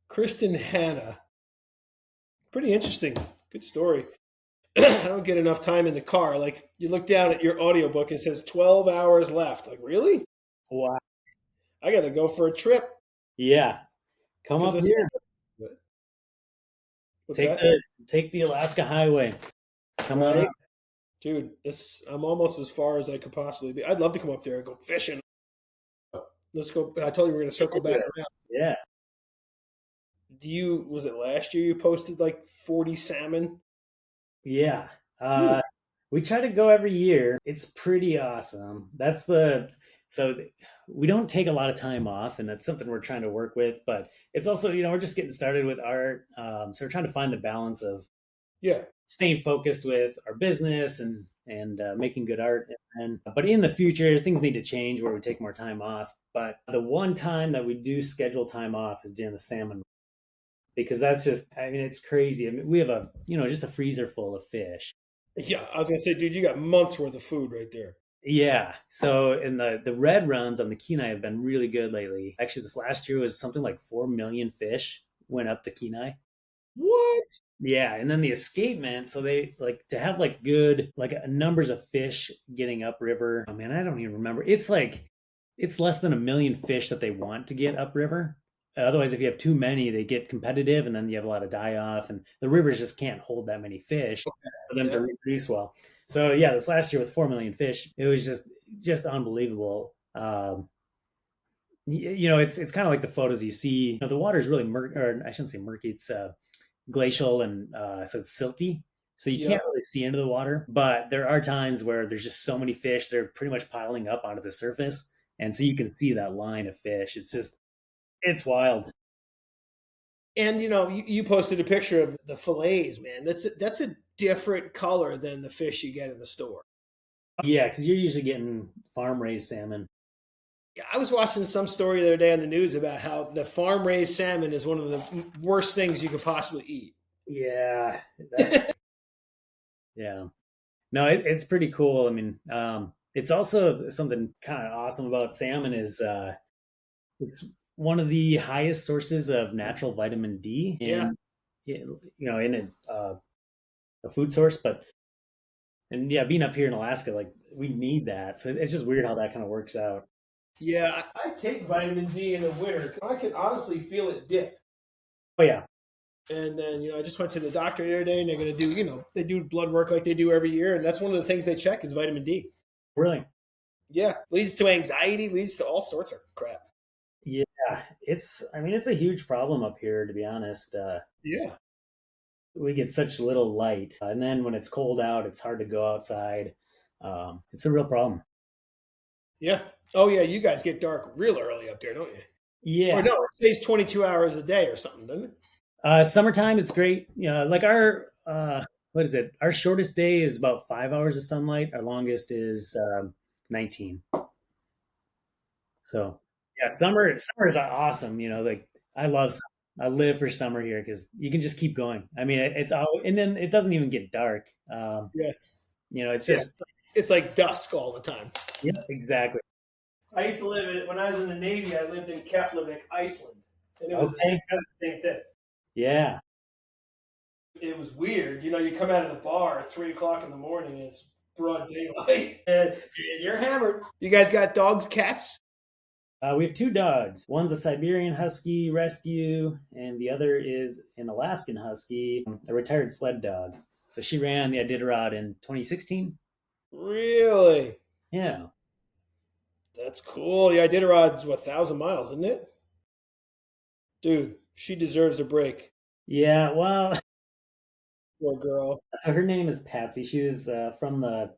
Kristen Hanna. Pretty interesting. Good story. I don't get enough time in the car. Like you look down at your audiobook, it says 12 hours left. Like really? Wow. I got to go for a trip Yeah. Come because up this. here. What's What's Take that? the Alaska Highway. Come on Wow, in. dude, I'm almost as far as I could possibly be. I'd love to come up there and go fishing. Let's go. I told you we're gonna circle back around. Yeah. Was it last year you posted like 40 salmon? Yeah. Ooh, We try to go every year. It's pretty awesome. So we don't take a lot of time off, and that's something we're trying to work with. But it's also, we're just getting started with art. So we're trying to find the balance of yeah. staying focused with our business and making good art. But in the future, things need to change where we take more time off. But the one time that we do schedule time off is during the salmon, because that's just, I mean, it's crazy. I mean, we have just a freezer full of fish. Yeah, I was gonna say, dude, you got months worth of food right there. Yeah. So, and the red runs on the Kenai have been really good lately. Actually, this last year was something like 4 million fish went up the Kenai. What? Yeah, and then the escapement. So they like to have like good like numbers of fish getting upriver. Oh man, I don't even remember. It's less than 1 million fish that they want to get upriver. Otherwise, if you have too many, they get competitive, and then you have a lot of die off, and the rivers just can't hold that many fish for them to Yeah. reproduce well. So yeah, this last year with 4 million fish, it was just unbelievable. It's kind of like the photos you see. The water is really murky, or I shouldn't say murky. It's glacial, and so it's silty. So you Yep. can't really see into the water. But there are times where there's just so many fish, they're pretty much piling up onto the surface. And so you can see that line of fish. It's wild. And you posted a picture of the fillets, man. That's a different color than the fish you get in the store. Yeah, because you're usually getting farm raised salmon. Yeah, I was watching some story the other day on the news about how the farm raised salmon is one of the worst things you could possibly eat. Yeah, that's yeah. No, it's pretty cool. I mean, it's also something kind of awesome about salmon is it's one of the highest sources of natural vitamin D Yeah, in a food source. But and yeah, being up here in Alaska, like we need that. So it's just weird how that kind of works out. yeah. I take vitamin D in the winter. I can honestly feel it dip. Oh yeah, And then, I just went to the doctor the other day and they're going to do, they do blood work like they do every year. And that's one of the things they check is vitamin D. really. Yeah. Leads to anxiety, leads to all sorts of crap. Yeah, I mean, it's a huge problem up here, to be honest. Yeah. We get such little light, and then when it's cold out, it's hard to go outside. It's a real problem. Yeah. Oh, yeah. You guys get dark real early up there, don't you? Or Yeah, no, it stays 22 hours a day or something, doesn't it? summertime it's great. Like our what is it? Our shortest day is about 5 hours of sunlight. Our longest is 19. So yeah, summer is awesome. Like I love summer. I live for summer here because you can just keep going. I mean, it's all, and then it doesn't even get dark. Yeah. It's Yeah. just It's like dusk all the time. yeah, exactly. I used to when I was in the Navy, I lived in Keflavik, Iceland. And it was Okay. the same thing. Yeah. It was weird. You come out of the bar at 3 o'clock in the morning and it's broad daylight. And you're hammered. You guys got dogs, cats? We have two dogs. One's a Siberian Husky rescue, and the other is an Alaskan Husky, a retired sled dog. So she ran the Iditarod in 2016. Really? Yeah. That's cool. The Iditarod's 1,000 miles, isn't it? Dude, she deserves a break. Yeah. Well, Poor girl. so her name is Patsy. She was from the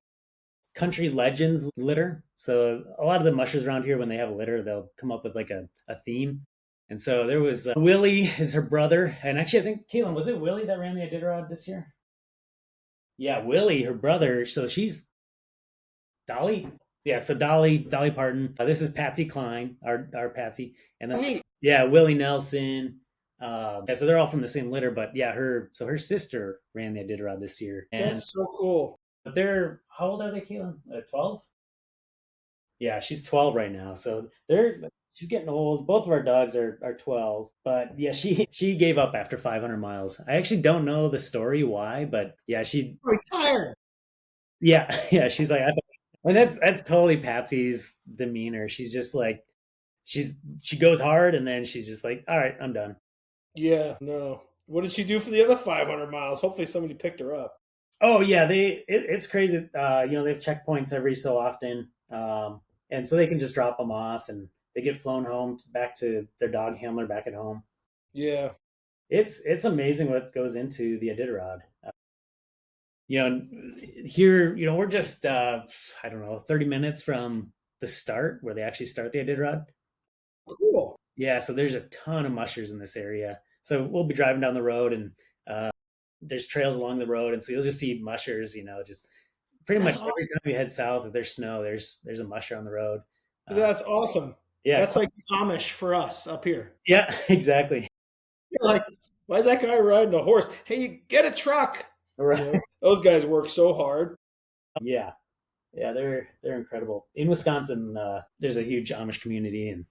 Country Legends litter. So a lot of the mushers around here, when they have a litter, they'll come up with like a theme. And so there was Willie is her brother. And actually, I think, Caitlin, was it Willie that ran the Iditarod this year? Yeah, Willie, her brother. So she's Dolly. Yeah, so Dolly Parton. This is Patsy Cline, our Patsy, and then Neat. yeah, Willie Nelson. Yeah, so they're all from the same litter, but yeah, her sister ran the Iditarod this year, and That's so cool. but they're how old are they, Caitlin? 12. Yeah, she's 12 right now, so she's getting old. Both of our dogs are 12, but yeah, she gave up after 500 miles. I actually don't know the story why, but yeah, Retired. yeah, yeah, she's like, and that's totally Patsy's demeanor. She's just like she goes hard, and then she's just like, all right, I'm done. Yeah, no. What did she do for the other 500 miles? Hopefully somebody picked her up. Oh yeah, it's crazy. They have checkpoints every so often, and so they can just drop them off, and they get flown home back to their dog handler back at home. Yeah. It's amazing what goes into the Iditarod. Here, we're just I don't know, 30 minutes from the start where they actually start the Iditarod. Cool. Yeah, so there's a ton of mushers in this area. So we'll be driving down the road, and there's trails along the road, and so you'll just see mushers. Just pretty much That's every awesome. time we head south, if there's snow, there's a musher on the road. Uh, That's awesome. yeah, That's like the Amish for us up here. yeah, exactly. You're like, why is that guy riding a horse? Hey, you get a truck. Right. Those guys work so hard. Yeah, yeah, they're incredible. In Wisconsin, there's a huge Amish community, and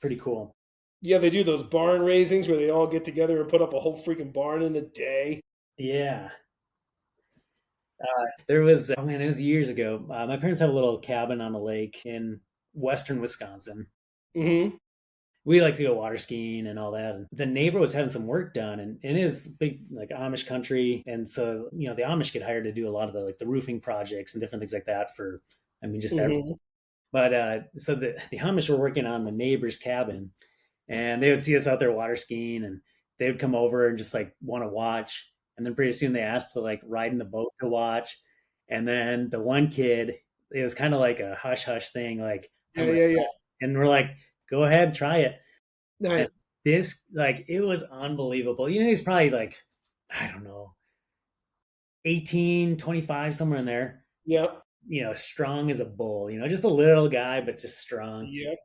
pretty cool. Yeah, they do those barn raisings where they all get together and put up a whole freaking barn in a day. Yeah, there was, oh man, it was years ago. My parents had a little cabin on a lake in western Wisconsin. Mm-hmm. We like to go water skiing and all that. And the neighbor was having some work done, and it is big like Amish country, and so the Amish get hired to do a lot of the roofing projects and different things like that for, I mean, just everything. Mm-hmm. But so the Amish were working on the neighbor's cabin, and they would see us out there water skiing, and they would come over and just like want to watch, and then pretty soon they asked to like ride in the boat to watch, and then the one kid, it was kind of like a hush hush thing, like I'm Yeah, gonna, yeah, yeah. and we're like, go ahead, try it. And Nice. this, like, it was unbelievable. He's probably like, I don't know, 18, 25, somewhere in there. Yep. Strong as a bull. Just a little guy, but just strong. Yep.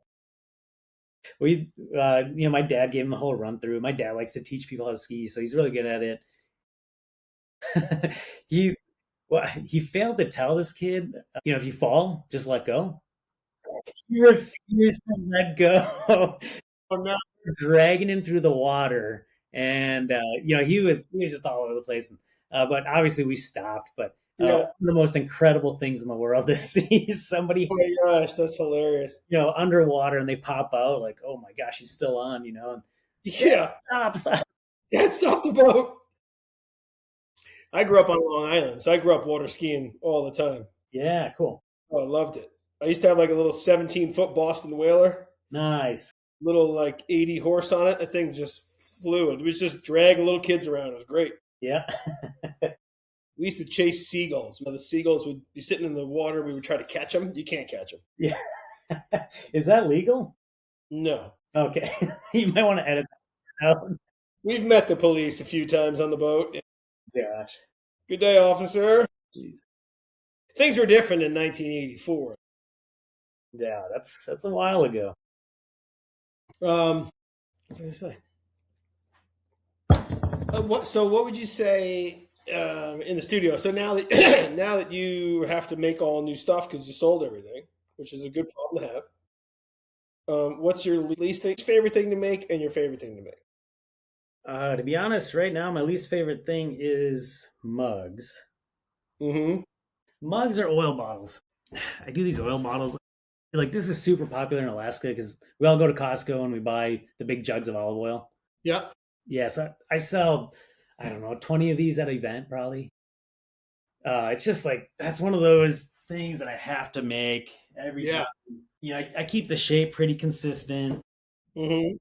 My dad gave him a whole run through. My dad likes to teach people how to ski, so he's really good at it. he, he failed to tell this kid, if you fall, just let go. He refused to let go. Oh, no. Dragging him through the water, and he was just all over the place. But obviously, we stopped. But one Yeah. of the most incredible things in the world to see somebody Oh my gosh, that's hilarious. underwater, and they pop out like, oh my gosh, he's still on. And, Yeah. stop. Dad, stop the boat. I grew up on Long Island, so I grew up water skiing all the time. Yeah, cool, Oh, I loved it. I used to have like a little 17-foot Boston Whaler, nice. little like 80 horse on it. That thing just flew. It was just dragging little kids around. It was great. Yeah, We used to chase seagulls. The seagulls would be sitting in the water. We would try to catch them. You can't catch them. yeah. Is that legal? No. Okay, you might want to edit that out. We've met the police a few times on the boat. Gosh, Good day, officer. jeez. Things were different in 1984. Yeah, that's a while ago. What was I going to say? What would you say in the studio? So now that now that you have to make all new stuff because you sold everything, which is a good problem to have. What's your favorite thing to make and your favorite thing to make? To be honest, right now my least favorite thing is mugs. Mm-hmm. Mugs are oil bottles. I do these oil bottles. Like, this is super popular in Alaska because we all go to Costco and we buy the big jugs of olive oil. Yeah. Yeah, so I sell, I don't know, 20 of these at an event probably. It's just like, that's one of those things that I have to make every time. Yeah. I keep the shape pretty consistent. Mm-hmm.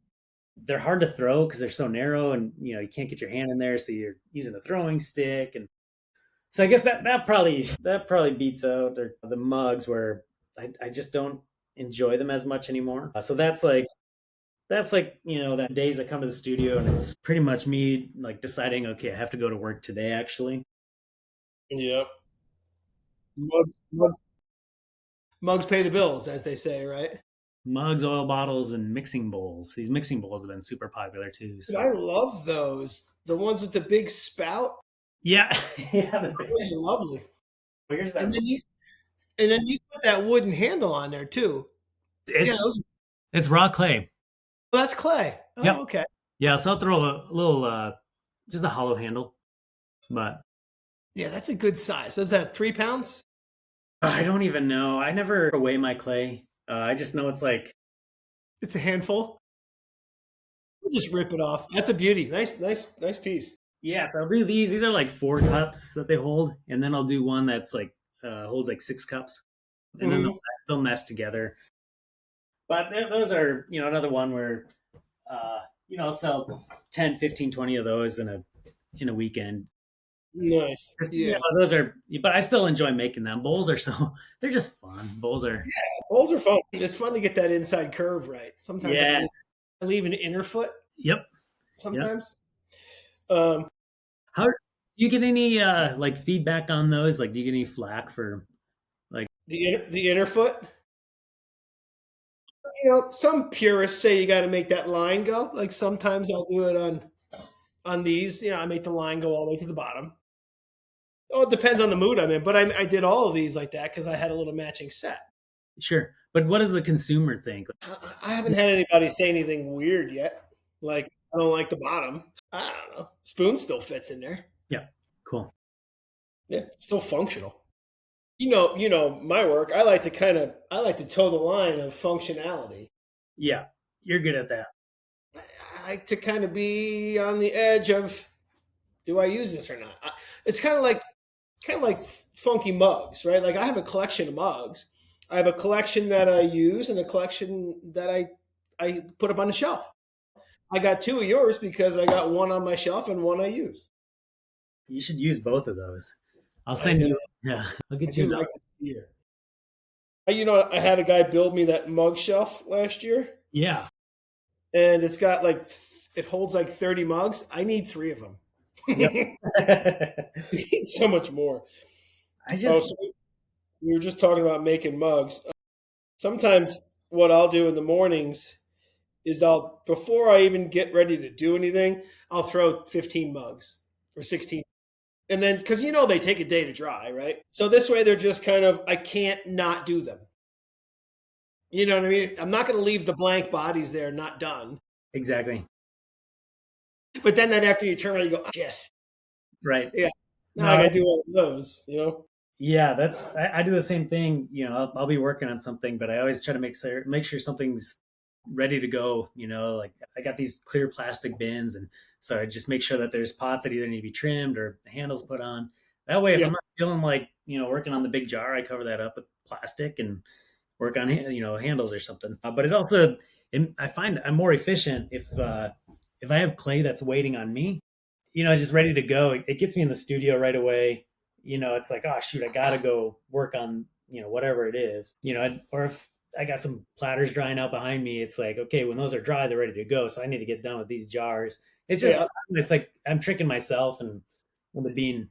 They're hard to throw because they're so narrow, and you can't get your hand in there, so you're using a throwing stick. And so I guess that probably beats out the mugs, where I just don't enjoy them as much anymore. So that's like that days I come to the studio, and it's pretty much me like deciding, okay, I have to go to work today actually. Yeah. Mugs pay the bills, as they say, right? Mugs, oil bottles, and mixing bowls. These mixing bowls have been super popular too. But So I love those. The ones with the big spout. yeah, yeah. Those are lovely. Here's that. And then you put that wooden handle on there too. Yeah, It's those, it's raw clay. oh, that's clay. Yep. Oh, okay. Yeah, so I'll throw a little, just a hollow handle, but Yeah, that's a good size. So is that 3 pounds? I don't even know. I never weigh my clay. I just know it's like, It's a handful. We'll just rip it off. That's a beauty. Nice piece. Yeah, so I'll do these. These are like 4 cups that they hold, and then I'll do one that's like holds like 6 cups, and then Hmm. they'll nest together. But those are, another one where I'll sell 10, 15, 20 of those in a weekend. Nice. Yeah. Those are, but I still enjoy making them. Bowls are they're just fun. Bowls are, Bowls are fun. It's fun to get that inside curve right. Sometimes yes. I leave an inner foot. Yep. Yep. Sometimes. Um, How do you get any like feedback on those? Like, do you get any flack for like, the inner foot. Some purists say you got to make that line go. Like sometimes I'll do it on these. I make the line go all the way to the bottom. Oh, it depends on the mood I'm in. But I did all of these like that because I had a little matching set. sure. But what does the consumer think? I haven't had anybody say anything weird yet. Like I don't like the bottom. I don't know. Spoon still fits in there. Yeah. Cool. Yeah, it's still functional. My work. I like to toe the line of functionality. Yeah. You're good at that. I like to kind of be on the edge of, do I use this or not? It's kind of like funky mugs, right? Like I have a collection of mugs. I have a collection that I use and a collection that I put up on the shelf. I got two of yours because I got one on my shelf and one I use. You should use both of those. I'll I send know. you. Yeah. I'll I get do you. like this beer. I had a guy build me that mug shelf last year, Yeah. and it's got it holds like 30 mugs. I need three of them. Yep. I need so much more. I Oh, just so we were just talking about making mugs. Sometimes what I'll do in the mornings is before I even get ready to do anything, I'll throw 15 mugs or 16. And then, because they take a day to dry, right? So this way they're just kind of, I can't not do them. You know what I mean? I'm not going to leave the blank bodies there not done. exactly But then after you turn around, you go, oh, shit. right. Yeah. Now I No, got to do all of those. yeah, I do the same thing. I'll be working on something, but I always try to make sure something's ready to go. Like I got these clear plastic bins, and so I just make sure that there's pots that either need to be trimmed or handles put on. That way, if Yeah. I'm not feeling like working on the big jar, I cover that up with plastic and work on handles or something. But it also, I find I'm more efficient if I have clay that's waiting on me, just ready to go. It gets me in the studio right away. It's like, oh shoot, I gotta go work on whatever it is. Or if I got some platters drying out behind me, it's like, okay, when those are dry, they're ready to go. So I need to get done with these jars. Yeah. It's like I'm tricking myself and being,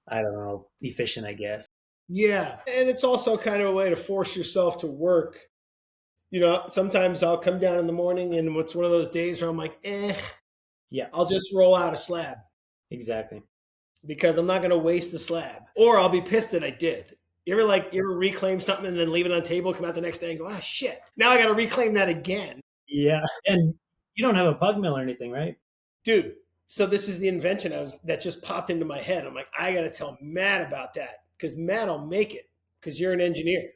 I don't know, efficient, I guess. Yeah. And it's also kind of a way to force yourself to work. Sometimes I'll come down in the morning and it's one of those days where I'm like, Yeah, I'll just roll out a slab exactly. because I'm not going to waste the slab. Or I'll be pissed that I did. You ever reclaim something and then leave it on the table, come out the next day and go, ah, shit. Now I got to reclaim that again. Yeah, and you don't have a pug mill or anything, right? Dude, so this is the invention that just popped into my head. I'm like, I got to tell Matt about that because Matt will make it because you're an engineer.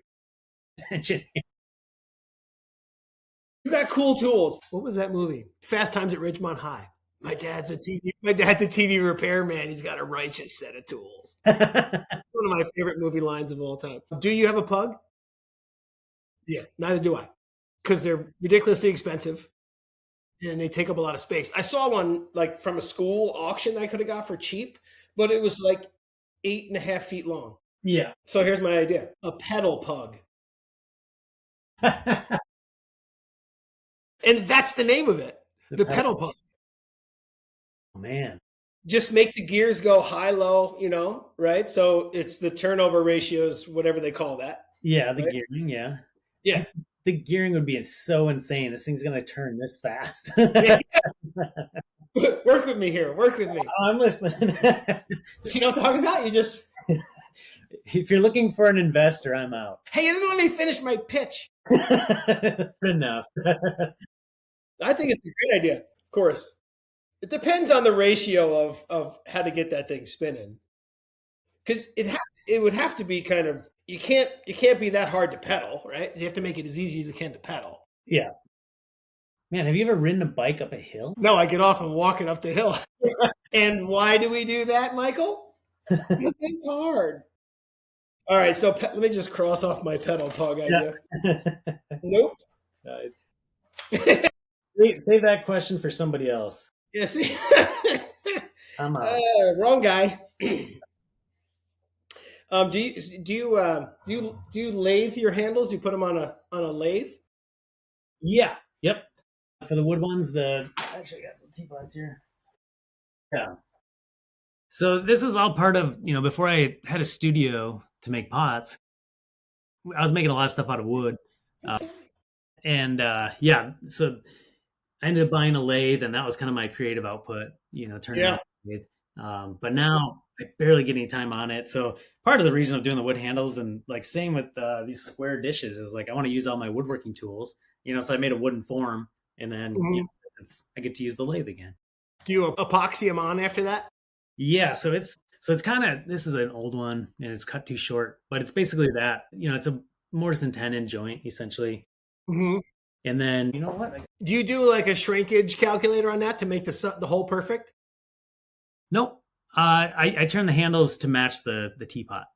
You got cool tools. What was that movie? Fast Times at Ridgemont High. My dad's a TV repairman. He's got a righteous set of tools. One of my favorite movie lines of all time. Do you have a pug? Yeah, neither do I. Because they're ridiculously expensive and they take up a lot of space. I saw one like from a school auction I could have got for cheap, but it was like 8.5 feet long. Yeah. So here's my idea: a pedal pug. And that's the name of it. The pedal pug. Man. Just make the gears go high, low, right? So it's the turnover ratios, whatever they call that. Yeah, the right? gearing, yeah. Yeah. The gearing would be so insane. This thing's gonna turn this fast. Work with me here. Work with me. Oh, I'm listening. See what I'm talking about? You just if you're looking for an investor, I'm out. Hey, you didn't let me finish my pitch. Enough. I think it's a great idea. Of course. It depends on the ratio of how to get that thing spinning. Because it would have to be kind of you can't be that hard to pedal, right? You have to make it as easy as you can to pedal. Yeah. Man, have you ever ridden a bike up a hill? No, I get off and walk it up the hill. And why do we do that, Michael? Because it's hard. All right, so let me just cross off my pedal pog idea. Yeah. Nope. Save that question for somebody else. Yeah, see? I'm out. Wrong guy. Do you lathe your handles? You put them on a lathe? Yeah. Yep. For the wood ones, actually I got some teapots here. Yeah. So this is all part of, before I had a studio to make pots, I was making a lot of stuff out of wood. Yeah, so I ended up buying a lathe, and that was kind of my creative output, turning Yeah. out a lathe. But now I barely get any time on it. So part of the reason of doing the wood handles, and like same with these square dishes, is like I want to use all my woodworking tools, so I made a wooden form, and then Mhm. I get to use the lathe again. Do you epoxy them on after that? Yeah, so it's kind of, this is an old one and it's cut too short, but it's basically that. It's a mortise and tenon joint essentially. Mm-hmm. And then you know what? Do you do like a shrinkage calculator on that to make the hole perfect? Nope. I turn the handles to match the teapot.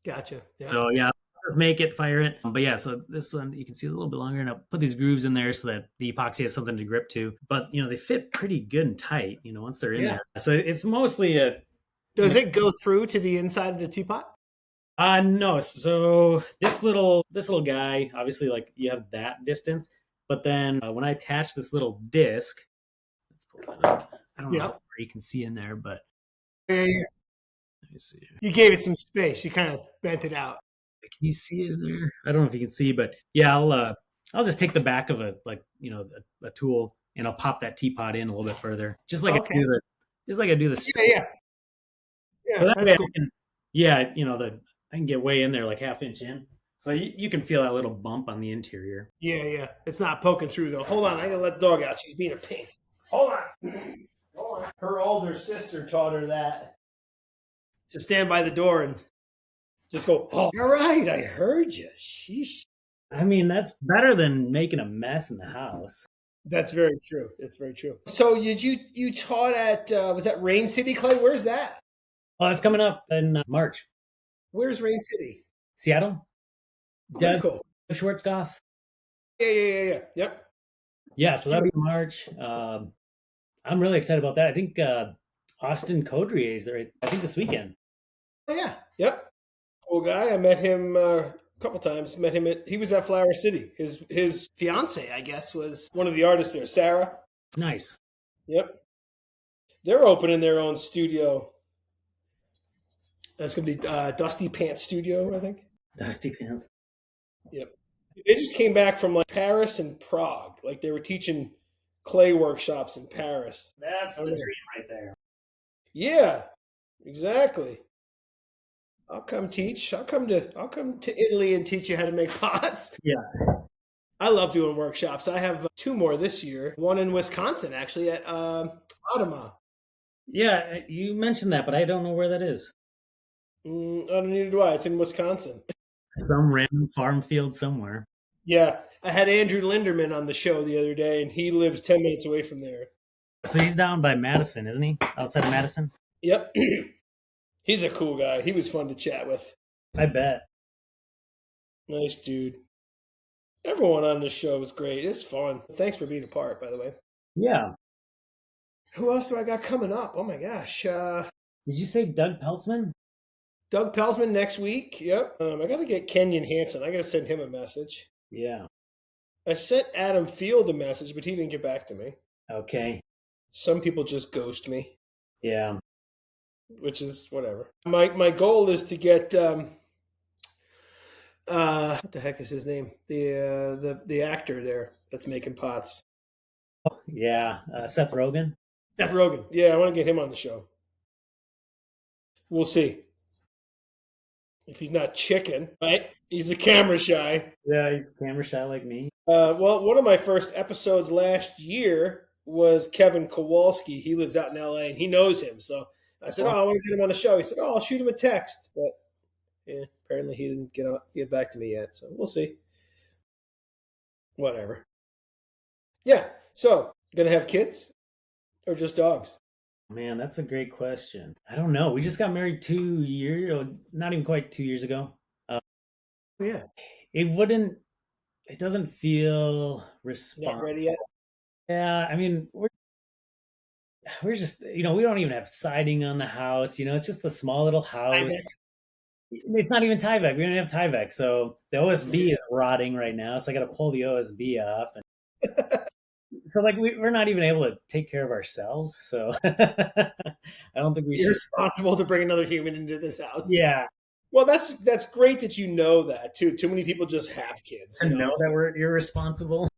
Gotcha. Yeah. So yeah, let's make it, fire it. But yeah, so this one you can see a little bit longer, and I'll put these grooves in there so that the epoxy has something to grip to. But they fit pretty good and tight, once they're in there. So it's mostly Does it go through to the inside of the teapot? No. So this little guy, obviously, like you have that distance, but then when I attach this little disc, let's pull that up. I don't know where you can see in there, but Yeah. let me see. You gave it some space. You kind of bent it out. Can you see it there? I don't know if you can see, but yeah, I'll just take the back of a tool, and I'll pop that teapot in a little bit further, just like I do the. Yeah. So that way cool. I can get way in there, like half-inch in. So you can feel that little bump on the interior. Yeah. It's not poking through though. Hold on, I gotta let the dog out. She's being a pain. Hold on. Her older sister taught her that, to stand by the door and just go, "Oh, all right, I heard you." Sheesh. I mean, that's better than making a mess in the house. That's very true. It's very true. So you taught at was that Rain City, Clay? Where's that? Oh, that's coming up in March. Where's Rain City? Seattle. Very cool. Schwarzkopf. Yeah. Yep. Yeah, so that'll be March. I'm really excited about that. I think Austin Codrier is there, I think, this weekend. Oh, yeah. Yep. Cool guy. I met him a couple times. Met him he was at Flower City. His fiance, I guess, was one of the artists there, Sarah. Nice. Yep. They're opening their own studio. That's going to be Dusty Pants Studio, I think. Dusty Pants. Yep. They just came back from like Paris and Prague. Like they were teaching clay workshops in Paris. That's the dream right there. Yeah, exactly. I'll come teach. I'll come to Italy and teach you how to make pots. Yeah. I love doing workshops. I have 2 more this year. One in Wisconsin, actually, at Ottawa. Yeah, you mentioned that, but I don't know where that is. Neither do I. It's in Wisconsin. Some random farm field somewhere. Yeah, I had Andrew Linderman on the show the other day, and he lives 10 minutes away from there. So he's down by Madison, isn't he? Outside of Madison? Yep. He's a cool guy. He was fun to chat with. I bet. Nice dude. Everyone on this show is great. It's fun. Thanks for being a part, by the way. Yeah. Who else do I got coming up? Oh my gosh. Did you say Doug Peltzman? Doug Peltzman next week. Yep. I got to get Kenyon Hansen. I got to send him a message. Yeah. I sent Adam Field a message, but he didn't get back to me. Okay. Some people just ghost me. Yeah. Which is whatever. My goal is to get what the heck is his name? The actor there that's making pots. Oh, yeah. Seth Rogen. Seth Rogen. Yeah, I want to get him on the show. We'll see. If he's not chicken, right? He's a camera shy. Yeah, he's camera shy like me. Well, one of my first episodes last year was Kevin Kowalski. He lives out in LA and he knows him. So I said, I want to get him on the show. He said, I'll shoot him a text. But yeah, apparently he didn't get back to me yet. So we'll see. Whatever. Yeah. So, gonna have kids or just dogs? Man, that's a great question. I don't know. We just got married 2 years, or not even quite 2 years ago. Uh, Yeah. it wouldn't. It doesn't feel Not ready yet. responsible. Yeah, I mean, we're just we don't even have siding on the house. It's just a small little I house. bet. It's not even Tyvek. We don't have Tyvek, so the OSB is rotting right now. So I got to pull the OSB off, and so like we're not even able to take care of ourselves. So I don't think we should. Irresponsible to bring another human into this house. Yeah, Well, that's great that you know that too. Too many people just have kids. to You know, know it's that we're irresponsible.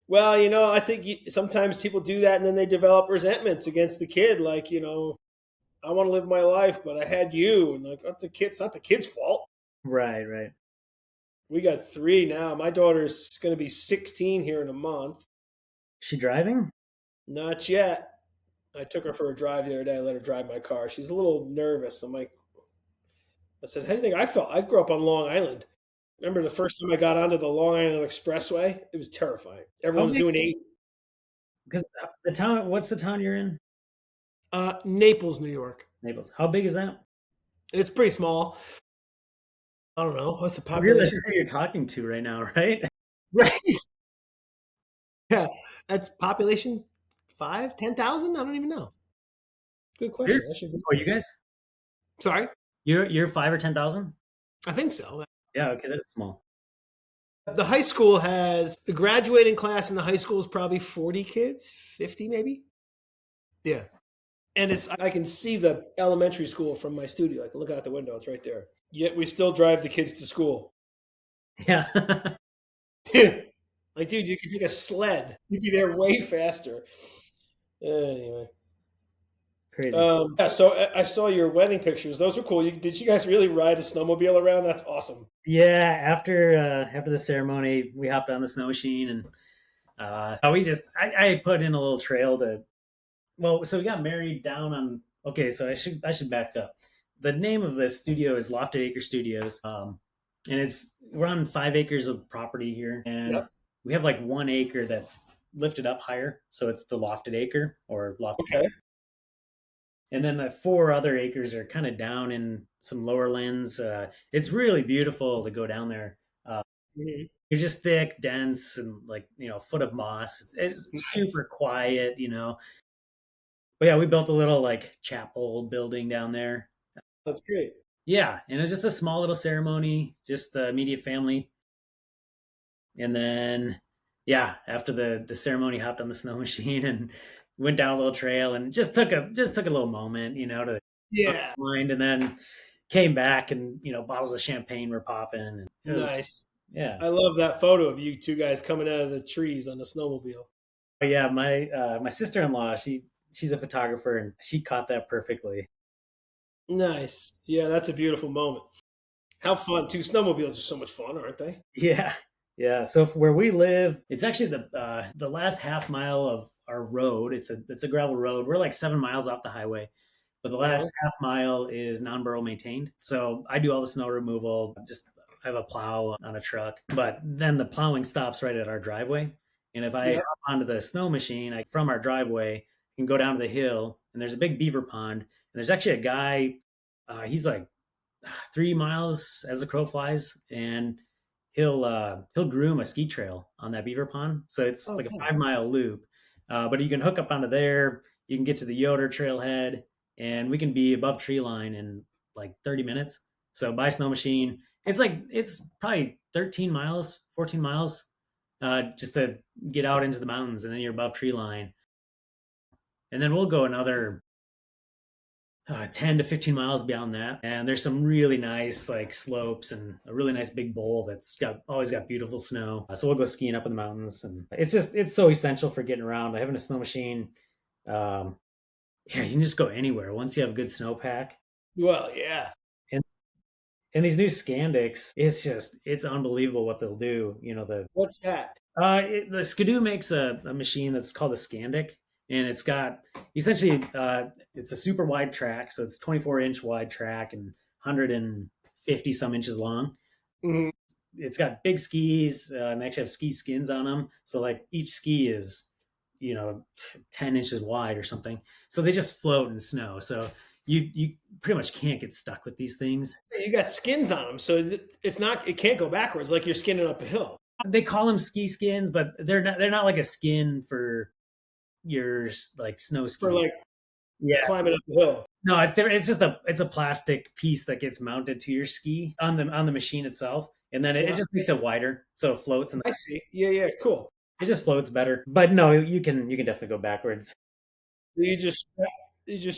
well, I think sometimes people do that and then they develop resentments against the kid. Like, I want to live my life, but I had you, and like, that's the kid. It's not the kid's fault. Right, right. We got three now. My daughter's going to be 16 here in a month. She driving? Not yet. I took her for a drive the other day. I let her drive my car. She's a little nervous. I said, how do you think I felt? I grew up on Long Island. Remember the first time I got onto the Long Island Expressway? It was terrifying. How Everyone was big? doing 80. Because the town. What's the town you're in? Naples, New York. Naples. How big is that? It's pretty small. I don't know. What's the I realize population? who you're talking to right now, right? Right. Yeah. That's population 10,000? I don't even know. Good You're, question. I should. oh, you guys? Sorry. You're 5 or 10,000? I think so. Yeah. Okay, that's small. The high school has the graduating class in the high school is probably 40 kids, 50 maybe. Yeah. And I can see the elementary school from my studio. I can look out the window. It's right there. Yet we still drive the kids to school. Yeah. Like, dude, you could take a sled. You'd be there way faster. Anyway. Crazy. Yeah, so I saw your wedding pictures. Those were cool. Did you guys really ride a snowmobile around? That's awesome. Yeah. After the ceremony, we hopped on the snow machine and we just I put in a little trail to. Well, so we got married down on. Okay, so I should back up. The name of the studio is Lofted Acre Studios, and we're on 5 acres of property here, and Yep. we have like 1 acre that's lifted up higher, so it's the Lofted Acre or Lofted. Okay. And then the 4 other acres are kind of down in some lower lands. It's really beautiful to go down there. Uh, Mhm. it's just thick, dense, and like a foot of moss. It's Nice. super quiet. But yeah, we built a little like chapel building down there. That's great. Yeah, and it was just a small little ceremony, just the immediate family. And then, yeah, after the ceremony, hopped on the snow machine and went down a little trail and just took a little moment, to Yeah. unwind, and then came back and bottles of champagne were popping. And it was Nice. yeah, I love that photo of you two guys coming out of the trees on the snowmobile. but yeah. My sister in law, she's a photographer and she caught that perfectly. Nice. Yeah, that's a beautiful moment. How fun. Two snowmobiles are so much fun, aren't they? Yeah, yeah. So where we live, it's actually the last half mile of our road. It's a gravel road. We're like 7 miles off the highway, but the Uh-huh. last half mile is non-borough maintained. So I do all the snow removal. Just I have a plow on a truck, but then the plowing stops right at our driveway. And if I Yeah. hop onto the snow machine, from our driveway, I can go down to the hill, and there's a big beaver pond, and there's actually a guy. He's like 3 miles as the crow flies, and he'll groom a ski trail on that beaver pond. So it's Oh, like a cool. 5 mile loop, but you can hook up onto there. You can get to the Yoder trailhead, and we can be above tree line in like 30 minutes. So by snow machine, it's probably 13 miles, 14 miles, just to get out into the mountains, and then you're above tree line, and then we'll go another 10 to 15 miles beyond that, and there's some really nice like slopes and a really nice big bowl that's got always got beautiful snow. So we'll go skiing up in the mountains, and it's so essential for getting around. Having a snow machine, um, yeah, you can just go anywhere once you have a good snowpack. Well, yeah. and and these new Scandics, it's unbelievable what they'll do. What's that? The Skidoo makes a machine that's called a Scandic, and it's got essentially it's a super wide track, so it's 24-inch wide track and 150 some inches long. Mhm. it's got big skis, and they actually have ski skins on them. So like each ski is, 10 inches wide or something. So they just float in snow. So you pretty much can't get stuck with these things. You got skins on them, so it's not. It can't go backwards like you're skinning up a hill. They call them ski skins, but they're not like a skin for your like snow For skis. like Yeah. climbing up a hill. No, it's just a plastic piece that gets mounted to your ski on the machine itself, and then it Yeah, just makes it wider so it floats, and I see. Yeah, cool. it just floats better. But no, you can definitely go backwards. You just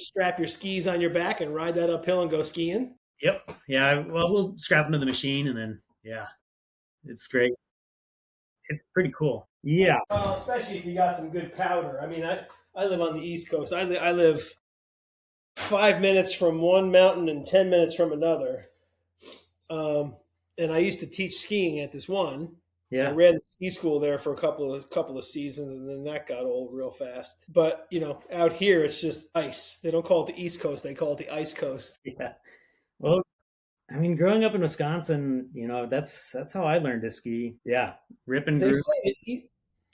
strap your skis on your back and ride that uphill and go skiing. Yep. Yeah. Well, we'll strap them to the machine, and then yeah, it's great. It's pretty cool. Yeah. Well, especially if you got some good powder. I mean, I live on the East Coast. I live 5 minutes from one mountain and 10 minutes from another. And I used to teach skiing at this one. I Yeah. ran the ski school there for a couple of seasons, and then that got old real fast. But out here it's just ice. They don't call it the East Coast; they call it the Ice Coast. Yeah. Well, I mean, growing up in Wisconsin, that's how I learned to ski. Yeah, rip and They groove. say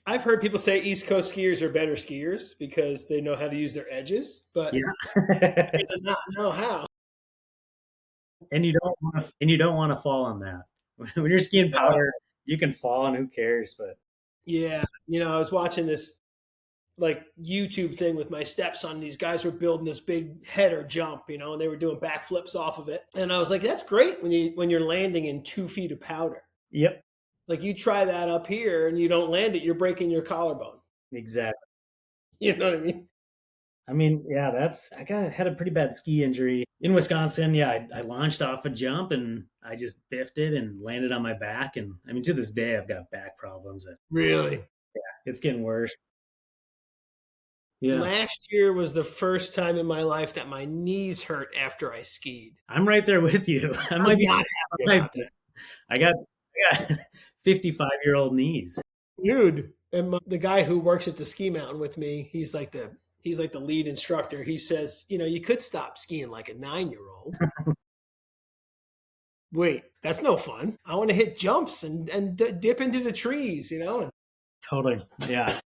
I've heard people say East Coast skiers are better skiers because they know how to use their edges, but Yeah. I do not know how. And you don't want to fall on that. When you're skiing powder, you can fall, and who cares? But Yeah, I was watching this like YouTube thing with my stepson. These guys were building this big header jump, and they were doing backflips off of it. And I was like, that's great when you're landing in 2 feet of powder. yep, Like you try that up here and you don't land it, you're breaking your collarbone. exactly. You know what I mean? I mean, yeah, had a pretty bad ski injury in Wisconsin. Yeah, I launched off a jump and I just biffed it and landed on my back. And I mean, to this day, I've got back problems. And Really? it's getting worse. Yeah, Last year was the first time in my life that my knees hurt after I skied. I'm right there with you. I I'm might be. not happy about that. I got 55-year-old knees. Dude, and the guy who works at the ski mountain with me, he's like the lead instructor. He says, you could stop skiing like a 9-year-old. Wait, that's no fun. I want to hit jumps and dip into the trees. And Totally. Yeah.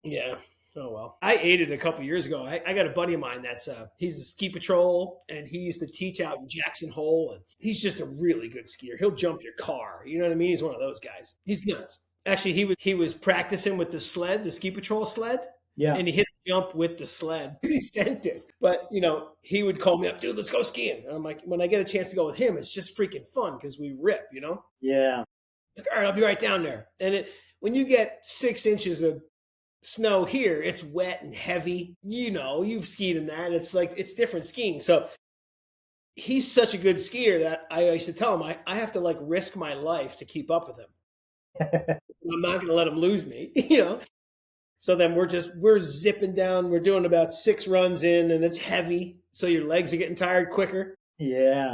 yeah. Oh well. I ate it a couple years ago. I got a buddy of mine that's he's a ski patrol and he used to teach out in Jackson Hole, and he's just a really good skier. He'll jump your car. You know what I mean? He's one of those guys. He's nuts. Actually, he was practicing with the sled, the ski patrol sled, Yeah. and he hit a jump with the sled. He sent it. But, he would call me up, dude, let's go skiing. And I'm like, when I get a chance to go with him, it's just freaking fun because we rip. Yeah. Like, all right, I'll be right down there. And when you get 6 inches of snow here, it's wet and heavy. You've skied in that. It's like, it's different skiing. So he's such a good skier that I used to tell him I have to like risk my life to keep up with him. I'm not going to let him lose me. So then we're zipping down. We're doing about 6 runs in, and it's heavy. So your legs are getting tired quicker. Yeah.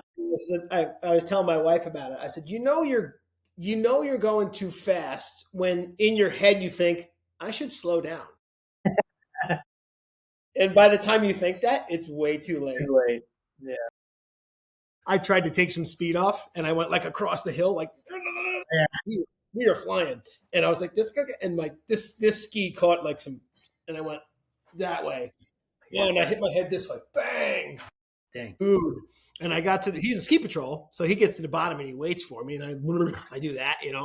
I was telling my wife about it. I said, you're going too fast when in your head you think, I should slow down. And by the time you think that, it's way too late. Too late. Yeah. I tried to take some speed off, and I went like across the hill, like we are flying. And I was like, and like this ski caught like some, and I went that way. Yeah, and I hit my head this way, bang, Dang. dude. And I got he's a ski patrol, so he gets to the bottom and he waits for me, and I do that, and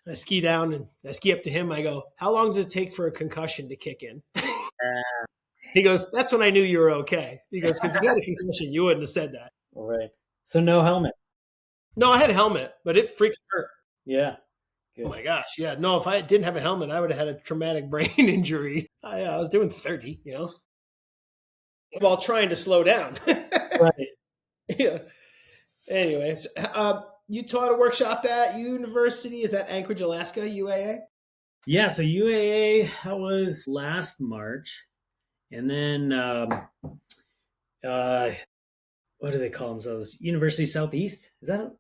I ski down and I ski up to him. I go, how long does it take for a concussion to kick in? He goes, that's when I knew you were okay. He goes, because if you had a concussion, you wouldn't have said that. All right. So no helmet. No, I had a helmet, but it freaking hurt. Yeah. Good. Oh my gosh. Yeah. No, if I didn't have a helmet, I would have had a traumatic brain injury. I was doing 30, while trying to slow down. Right. Yeah. Anyway, you taught a workshop at university. Is that Anchorage, Alaska, UAA? Yeah. So UAA, that was last March. And then, what do they call themselves? University Southeast? Is that it?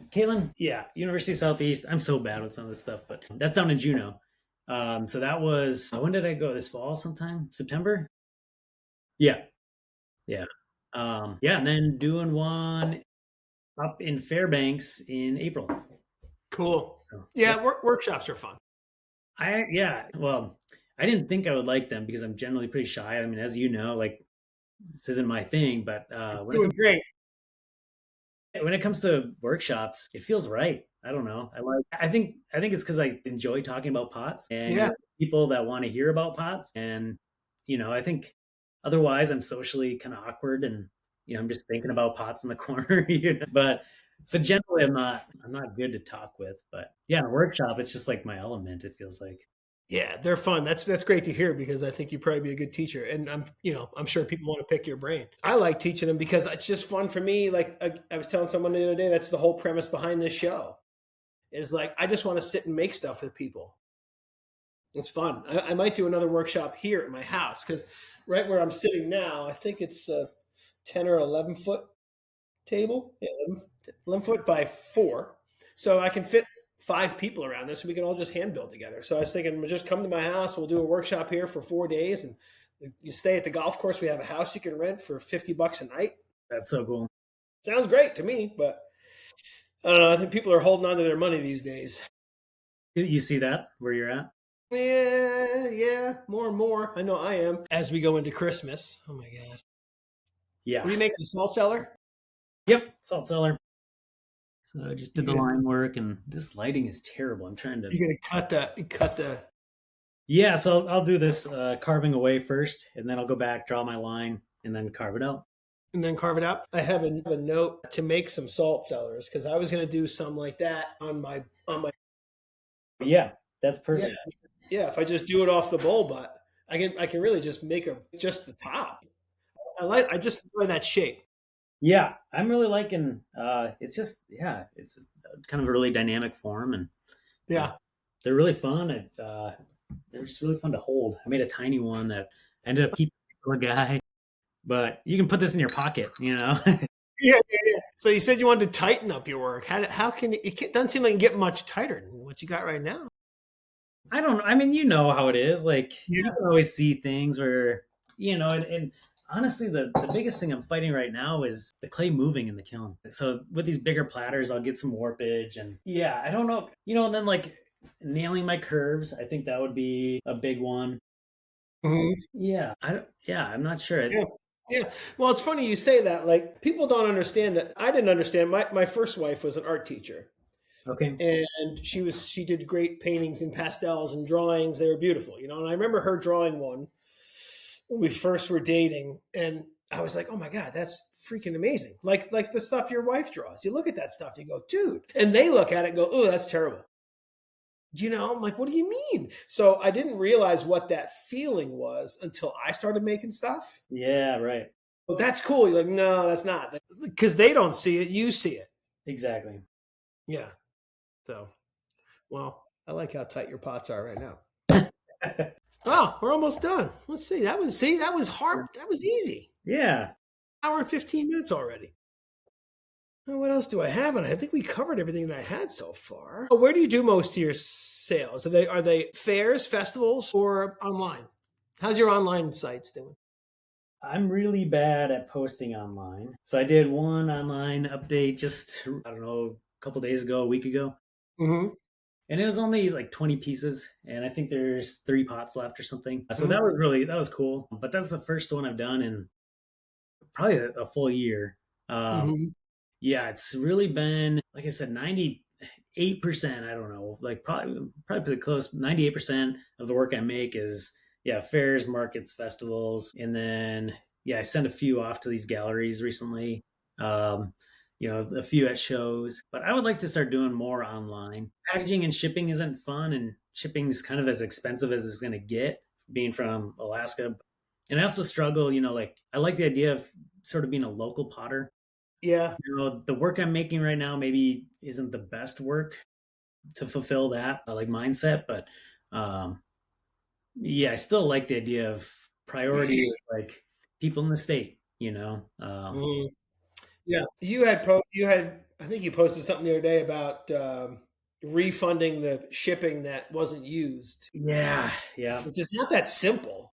Caitlin? Yeah, University Southeast. I'm so bad with some of this stuff, but that's down in Juneau. So that was, when did I go? This fall sometime? September? Yeah. Yeah. Yeah. And then doing one up in Fairbanks in April. Cool. So, yeah, Yeah, workshops are fun. yeah. Well, I didn't think I would like them because I'm generally pretty shy. I mean, as you know, like this isn't my thing. But Doing great. when it comes to workshops, it feels right. I don't know. I think it's because I enjoy talking about pots and Yeah. you're people that want to hear about pots. And I think otherwise I'm socially kind of awkward and I'm just thinking about pots in the corner. But so generally I'm not good to talk with. But yeah, in a workshop, it's just like my element, it feels like. Yeah, they're fun. That's great to hear because I think you'd probably be a good teacher, and I'm sure people want to pick your brain. I like teaching them because it's just fun for me. Like I was telling someone the other day, that's the whole premise behind this show. Is like I just want to sit and make stuff with people. It's fun. I might do another workshop here at my house because right where I'm sitting now, I think it's a 10 or 11 foot table, yeah, 11 foot by 4. So I can fit 5 people around this and we can all just hand build together. So I was thinking, we'll just come to my house. We'll do a workshop here for 4 days. And you stay at the golf course. We have a house you can rent for $50 a night. That's so cool. Sounds great to me, but I don't know. I think people are holding on to their money these days. You see that where you're at? Yeah, more and more. I know I am. As we go into Christmas. Oh my God. Yeah. What are you making, a salt cellar? Yep. Salt cellar. So I just did the Yeah. line work, and this lighting is terrible. I'm trying to. You're gonna cut the. Yeah, so I'll do this carving away first, and then I'll go back, draw my line, and then carve it out. And then carve it out. I have a note to make some salt cellars because I was going to do some like that on my. Yeah, that's Yeah, perfect. yeah. If I just do it off the bowl, but I can really just make just the top. I just enjoy that shape. Yeah, I'm really liking. It's just kind of a really dynamic form, and uh, Yeah. they're really fun. They're just really fun to hold. I made a tiny one that I ended up keeping for a guy, but you can put this in your pocket. Yeah. So you said you wanted to tighten up your work. How can it doesn't seem like you can get much tighter than what you got right now. I don't know. I mean, you know how it is. Like you Yeah. can always see things where and honestly, the biggest thing I'm fighting right now is the clay moving in the kiln. So with these bigger platters, I'll get some warpage, and yeah, I don't know. And then like nailing my curves, I think that would be a big one. Mhm. Yeah, I'm not sure. Yeah. Yeah. Well, it's funny you say that. Like people don't understand that. I didn't understand. My first wife was an art teacher. Okay. And she did great paintings and pastels and drawings. They were beautiful, and I remember her drawing one when we first were dating, and I was like, oh my God, that's freaking amazing. Like the stuff your wife draws. You look at that stuff, you go, dude. And they look at it and go, oh, that's terrible. I'm like, what do you mean? So I didn't realize what that feeling was until I started making stuff. Yeah, right. Well, that's cool. You're like, no, that's not. Because they don't see it, you see it. Exactly. Yeah. So, well, I like how tight your pots are right now. Oh, we're almost done. Let's see. That was hard. That was easy. Yeah. Hour and 15 minutes already. Well, what else do I have? And I think we covered everything that I had so far. Oh, where do you do most of your sales? Are they fairs, festivals, or online? How's your online sites doing? I'm really bad at posting online. So I did one online update just, I don't know, a couple days ago, a week ago. Mm-hmm. And it was only like 20 pieces. And I think there's 3 pots left or something. So Mm-hmm. that was cool. But that's the first one I've done in probably a full year. Um, Mm-hmm. yeah, it's really been, like I said, 98%. I don't know, like probably pretty close. 98% of the work I make is, yeah, fairs, markets, festivals. And then, yeah, I sent a few off to these galleries recently, um, a few at shows. But I would like to start doing more online. Packaging and shipping isn't fun, and shipping is kind of as expensive as it's going to get, being from Alaska. And I also struggle, like I like the idea of sort of being a local potter. Yeah. The work I'm making right now maybe isn't the best work to fulfill that like mindset, but um, yeah, I still like the idea of priority with, like people in the state. Mhm. Yeah. You had, I think you posted something the other day about refunding the shipping that wasn't used. Yeah, yeah. It's just not that simple.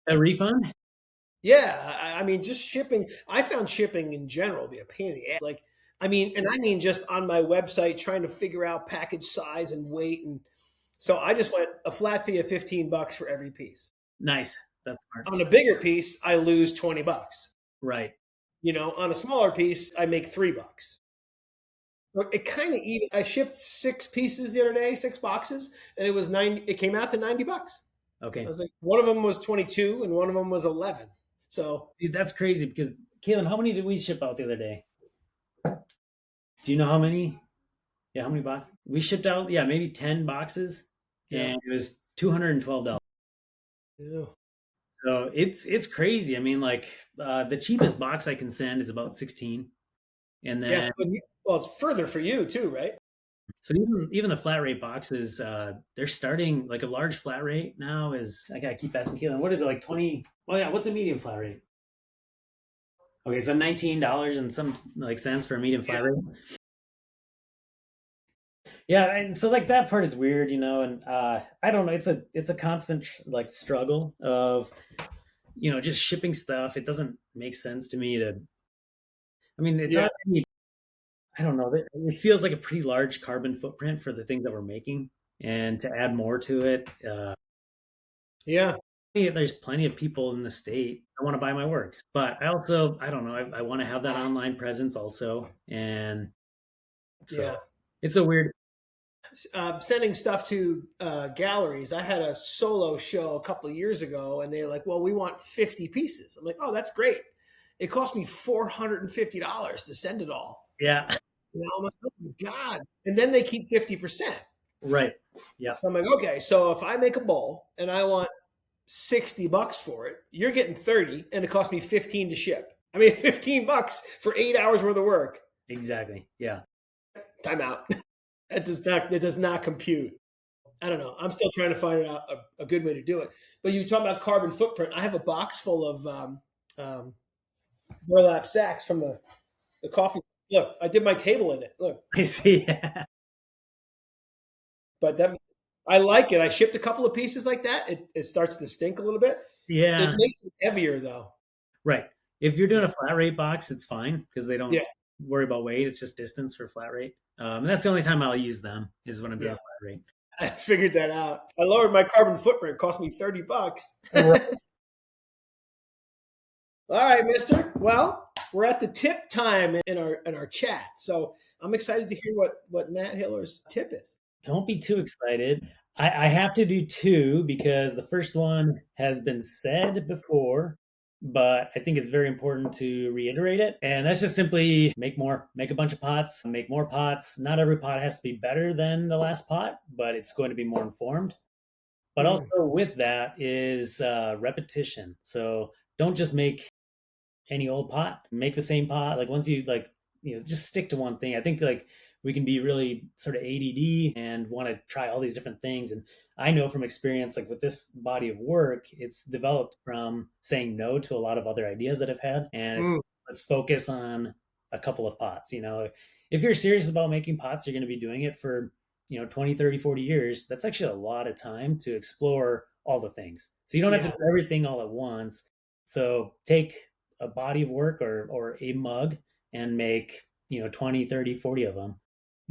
A refund? Yeah, I mean, just shipping. I found shipping in general be a pain in the ass. Like, I mean just on my website trying to figure out package size and weight, and so I just went a flat fee of $15 for every piece. Nice. That's smart. On a bigger piece, I lose $20. Right. On a smaller piece, I make $3. It kind of even. I shipped 6 pieces the other day, 6 boxes, and it was 90. It came out to $90. I Okay. was like, one of them was 22, and one of them was 11. So Dude, that's crazy because Caitlin, how many did we ship out the other day? Do you know how many? Yeah, how many boxes? We shipped out, yeah, maybe 10 boxes yeah, and it was $212. yeah, So it's crazy. I mean, like the cheapest box I can send is about 16. And yeah. then Well, it's further for you too, right? so even the flat rate boxes, they're starting like a large flat rate now is I gotta keep asking Caitlin, what is it like 20? Oh yeah, what's a medium flat rate? Okay, so $19 and some like cents for a medium flat Yeah, rate. Yeah, and so like that part is weird, and I don't know. It's a constant like struggle of just shipping stuff. It doesn't make sense to me to. I mean, it's yeah, already. I don't know. It feels like a pretty large carbon footprint for the things that we're making, and to add more to it, yeah, there's plenty of people in the state that want to buy my work, but I don't know. I want to have that online presence also, and so yeah. it's a weird. Sending stuff to galleries. I had a solo show a couple of years ago, and they're like, "Well, we want 50 pieces." I'm like, "Oh, that's great." It cost me $450 to send it all. Yeah, I'm like, "Oh my god!" And then they keep 50%. right. Yeah, So I'm like, "Okay, so if I make a bowl and I want $60 for it, you're getting 30, and it cost me 15 to ship. I mean, $15 for 8 hours worth of work. exactly. Yeah. Time out. That does not compute. I don't know. I'm still trying to find out a good way to do it. But you talk about carbon footprint. I have a box full of um, burlap sacks from the coffee. Look, I did my table in it. Look, I see. but that I like it. I shipped a couple of pieces like that. It starts to stink a little bit. It Yeah, makes it heavier though. right. If you're doing Yeah, a flat rate box, it's fine because they don't yeah, worry about weight. It's just distance for flat rate. And that's the only time I'll use them is when I'm doing yeah. a flat rate. I figured that out. I lowered my carbon footprint. It cost me $30. Right. All right, Mister. Well, we're at the tip time in our chat, so I'm excited to hear what Matt Hiller's tip is. Don't be too excited. I have to do two because the first one has been said before, but I think it's very important to reiterate it. And that's just simply make more, make a bunch of pots, make more pots. Not every pot has to be better than the last pot, but it's going to be more informed. But also Mm, with that is repetition. So don't just make any old pot, make the same pot. Like once you like, just stick to one thing. I think like we can be really sort of ADD and want to try all these different things. And I know from experience, like with this body of work, it's developed from saying no to a lot of other ideas that I've had. And it's mm, let's focus on a couple of pots. If you're serious about making pots, you're going to be doing it for 20, 30, 40 years. That's actually a lot of time to explore all the things. So you don't have to yeah, do everything all at once. So take a body of work or a mug and make 20, 30, 40 of them,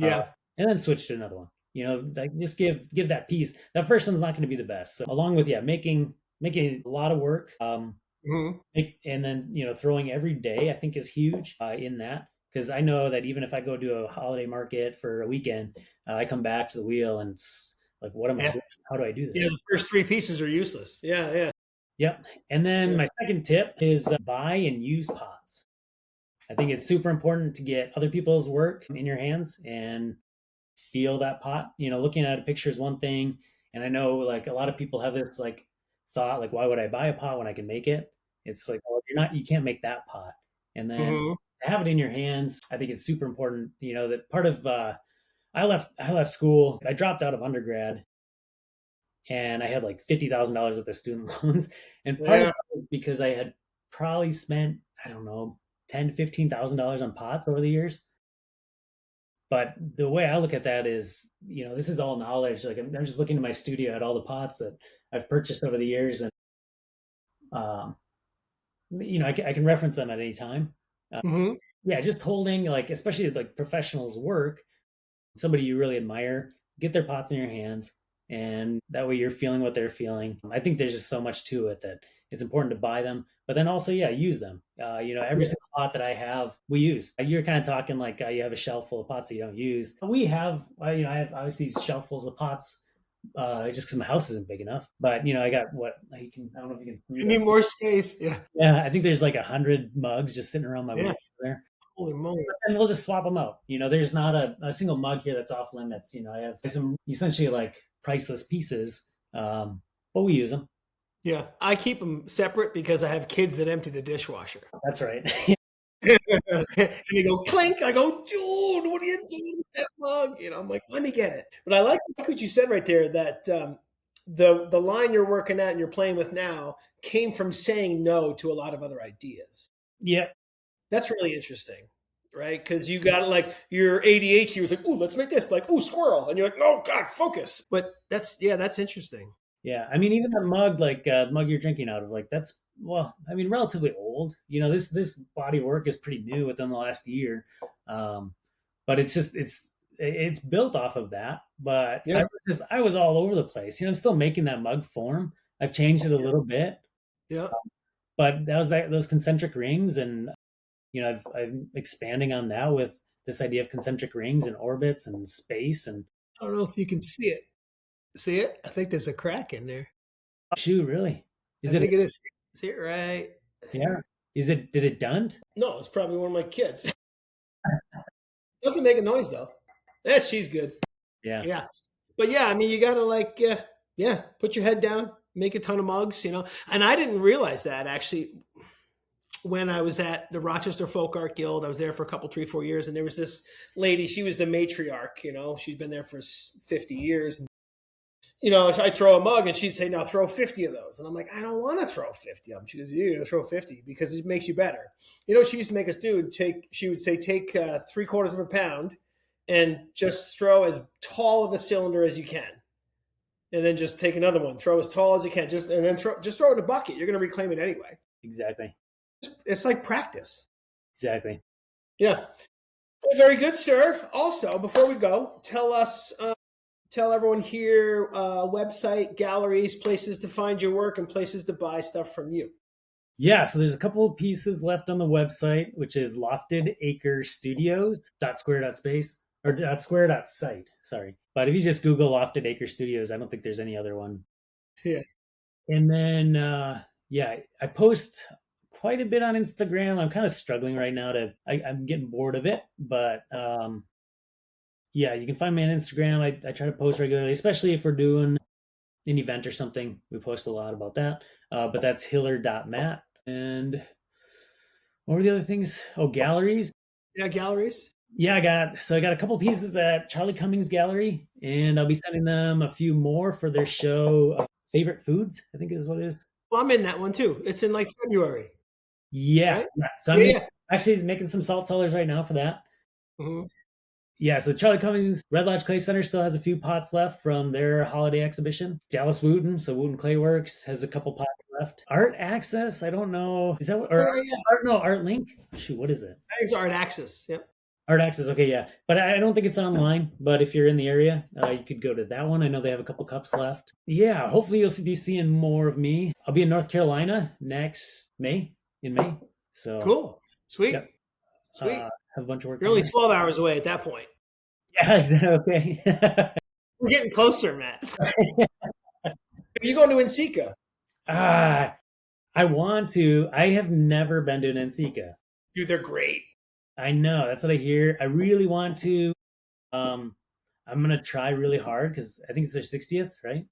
uh, yeah, and then switch to another one. Like just give that piece. That first one's not going to be the best. So along with making a lot of work, mm, and then throwing every day I think is huge in that, because I know that even if I go to a holiday market for a weekend, I come back to the wheel and it's like, what am I yeah, doing? How do I do yeah. this? The first 3 pieces are useless. Yeah, yeah, Yep. And then yeah, my second tip is buy and use pots. I think it's super important to get other people's work in your hands and feel that pot. Looking at a picture is one thing. And I know like a lot of people have this like thought, like, why would I buy a pot when I can make it? It's like, well, you can't make that pot. And then mm, to have it in your hands, I think it's super important. That part of, I left school. I dropped out of undergrad and I had like $50,000 worth of student loans. And part of yeah, that was because I had probably spent, I don't know, ten to $15,000 on pots over the years. But the way I look at that is, this is all knowledge. Like I'm just looking at my studio at all the pots that I've purchased over the years, and um, I can reference them at any time. Mm-hmm. Yeah, just holding, like, especially like professionals work, somebody you really admire, get their pots in your hands, and that way you're feeling what they're feeling. I think there's just so much to it that it's important to buy them, but then also, yeah, use them. Every Yeah. single pot that I have, we use. You're kind of talking like you have a shelf full of pots that you don't use. We have, I have obviously shelf fuls of pots, just because my house isn't big enough. But I got what you can. I don't know if you can see You that. need more space. Yeah. Yeah, I think there's like 100 mugs just sitting around my Yeah. window there, Holy moly. and we'll just swap them out. There's not a single mug here that's off limits. I have some essentially like priceless pieces, but we use them. Yeah. I keep them separate because I have kids that empty the dishwasher. That's right. And they go clink. I go, dude, what are you doing with that mug? I'm like, let me get it. But I like what you said right there, that the line you're working at and you're playing with now came from saying no to a lot of other ideas. Yeah, That's really interesting, right? Because you got like your ADHD was like, ooh, let's make this, like, ooh, squirrel, and you're like, no, God, focus. But that's interesting. yeah. I mean, even that mug, like the mug you're drinking out of, like that's, well, I mean, relatively old. This body of work is pretty new within the last year, um, but it's built off of that. But Yeah, I was all over the place. I'm still making that mug form. I've changed it a little bit, yeah. but that was those concentric rings, and I'm expanding on that with this idea of concentric rings and orbits and space. And I don't know if you can see it. See it? I think there's a crack in there. shoot, really, is I it? think it is. See it right Yeah, there? is it? Did it done? No, it's probably one of my kids. Doesn't make a noise though. Yeah, she's good. Yeah. Yeah. But yeah, I mean, you got to like, yeah, put your head down, make a ton of mugs. And I didn't realize that actually when I was at the Rochester Folk Art Guild. I was there for a couple, 3-4 years. And there was this lady, she was the matriarch, she's been there for 50 years. I'd throw a mug and she'd say, now throw 50 of those. And I'm like, I don't want to throw 50 of them. She goes, you're going to throw 50 because it makes you better. She used to make us do, she would say, take 3/4 of a pound and just throw as tall of a cylinder as you can. And then just take another one, throw as tall as you can, and then throw it in a bucket. You're going to reclaim it anyway. Exactly. It's like practice. Exactly. Yeah. Well, very good, sir. Also, before we go, tell everyone here, website, galleries, places to find your work, and places to buy stuff from you. Yeah, so there's a couple of pieces left on the website, which is Lofted Acre Studios .square.space or .square.site. Sorry, but if you just Google Lofted Acre Studios, I don't think there's any other one. Yeah. And then yeah, I post quite a bit on Instagram. I'm kind of struggling right now I'm getting bored of it, but yeah, you can find me on Instagram. I try to post regularly, especially if we're doing an event or something. We post a lot about that. But that's hiller.matt. And what were the other things? Oh, galleries. Yeah, galleries. Yeah, I got a couple pieces at Charlie Cummings Gallery, and I'll be sending them a few more for their show, Favorite Foods, I think is what it is. Well, I'm in that one too. It's in like February, Yeah. right? Yeah. So Yeah. actually making some salt cellars right now for that. Mm-hmm. Yeah, so Charlie Cummings Red Lodge Clay Center still has a few pots left from their holiday exhibition. Dallas Wooten, so Wooten Clay Works, has a couple pots left. Art Access, I don't know. Is that what, or Yeah. Art Link? Shoot, what is it? Thanks, Art Access. Yep. Art Access, okay, yeah. But I don't think it's online. But if you're in the area, you could go to that one. I know they have a couple cups left. Yeah, hopefully you'll be seeing more of me. I'll be in North Carolina next May, in May. So Cool. Sweet. Yep. Sweet. Have a bunch of work. You're only 12 hours away at that point. Yeah, exactly. Okay. We're getting closer, Matt. Are you going to Ensika? I want to. I have never been to an Ensika. Dude, they're great. I know. That's what I hear. I really want to. I'm gonna try really hard because I think it's their 60th, right?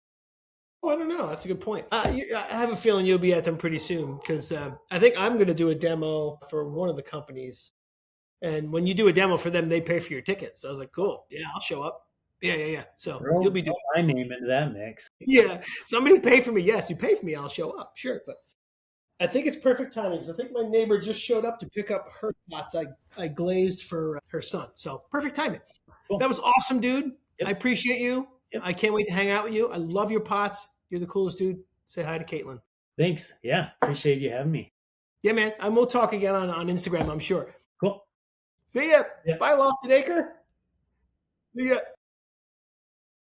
Oh, I don't know. That's a good point. I have a feeling you'll be at them pretty soon because I think I'm going to do a demo for one of the companies. And when you do a demo for them, they pay for your tickets. So I was like, cool. Yeah, I'll show up. Yeah. So you'll be doing my name into that mix. Yeah, somebody pay for me. Yes, you pay for me, I'll show up. Sure, but I think it's perfect timing because I think my neighbor just showed up to pick up her pots I glazed for her son. So perfect timing. Cool. That was awesome, dude. Yep. I appreciate you. Yep. I can't wait to hang out with you. I love your pots. You're the coolest dude. Say hi to Caitlin. Thanks. Yeah, appreciate you having me. Yeah, man. And we'll talk again on Instagram, I'm sure. Cool. See ya. Yeah. Bye, Lofted Acre. See ya.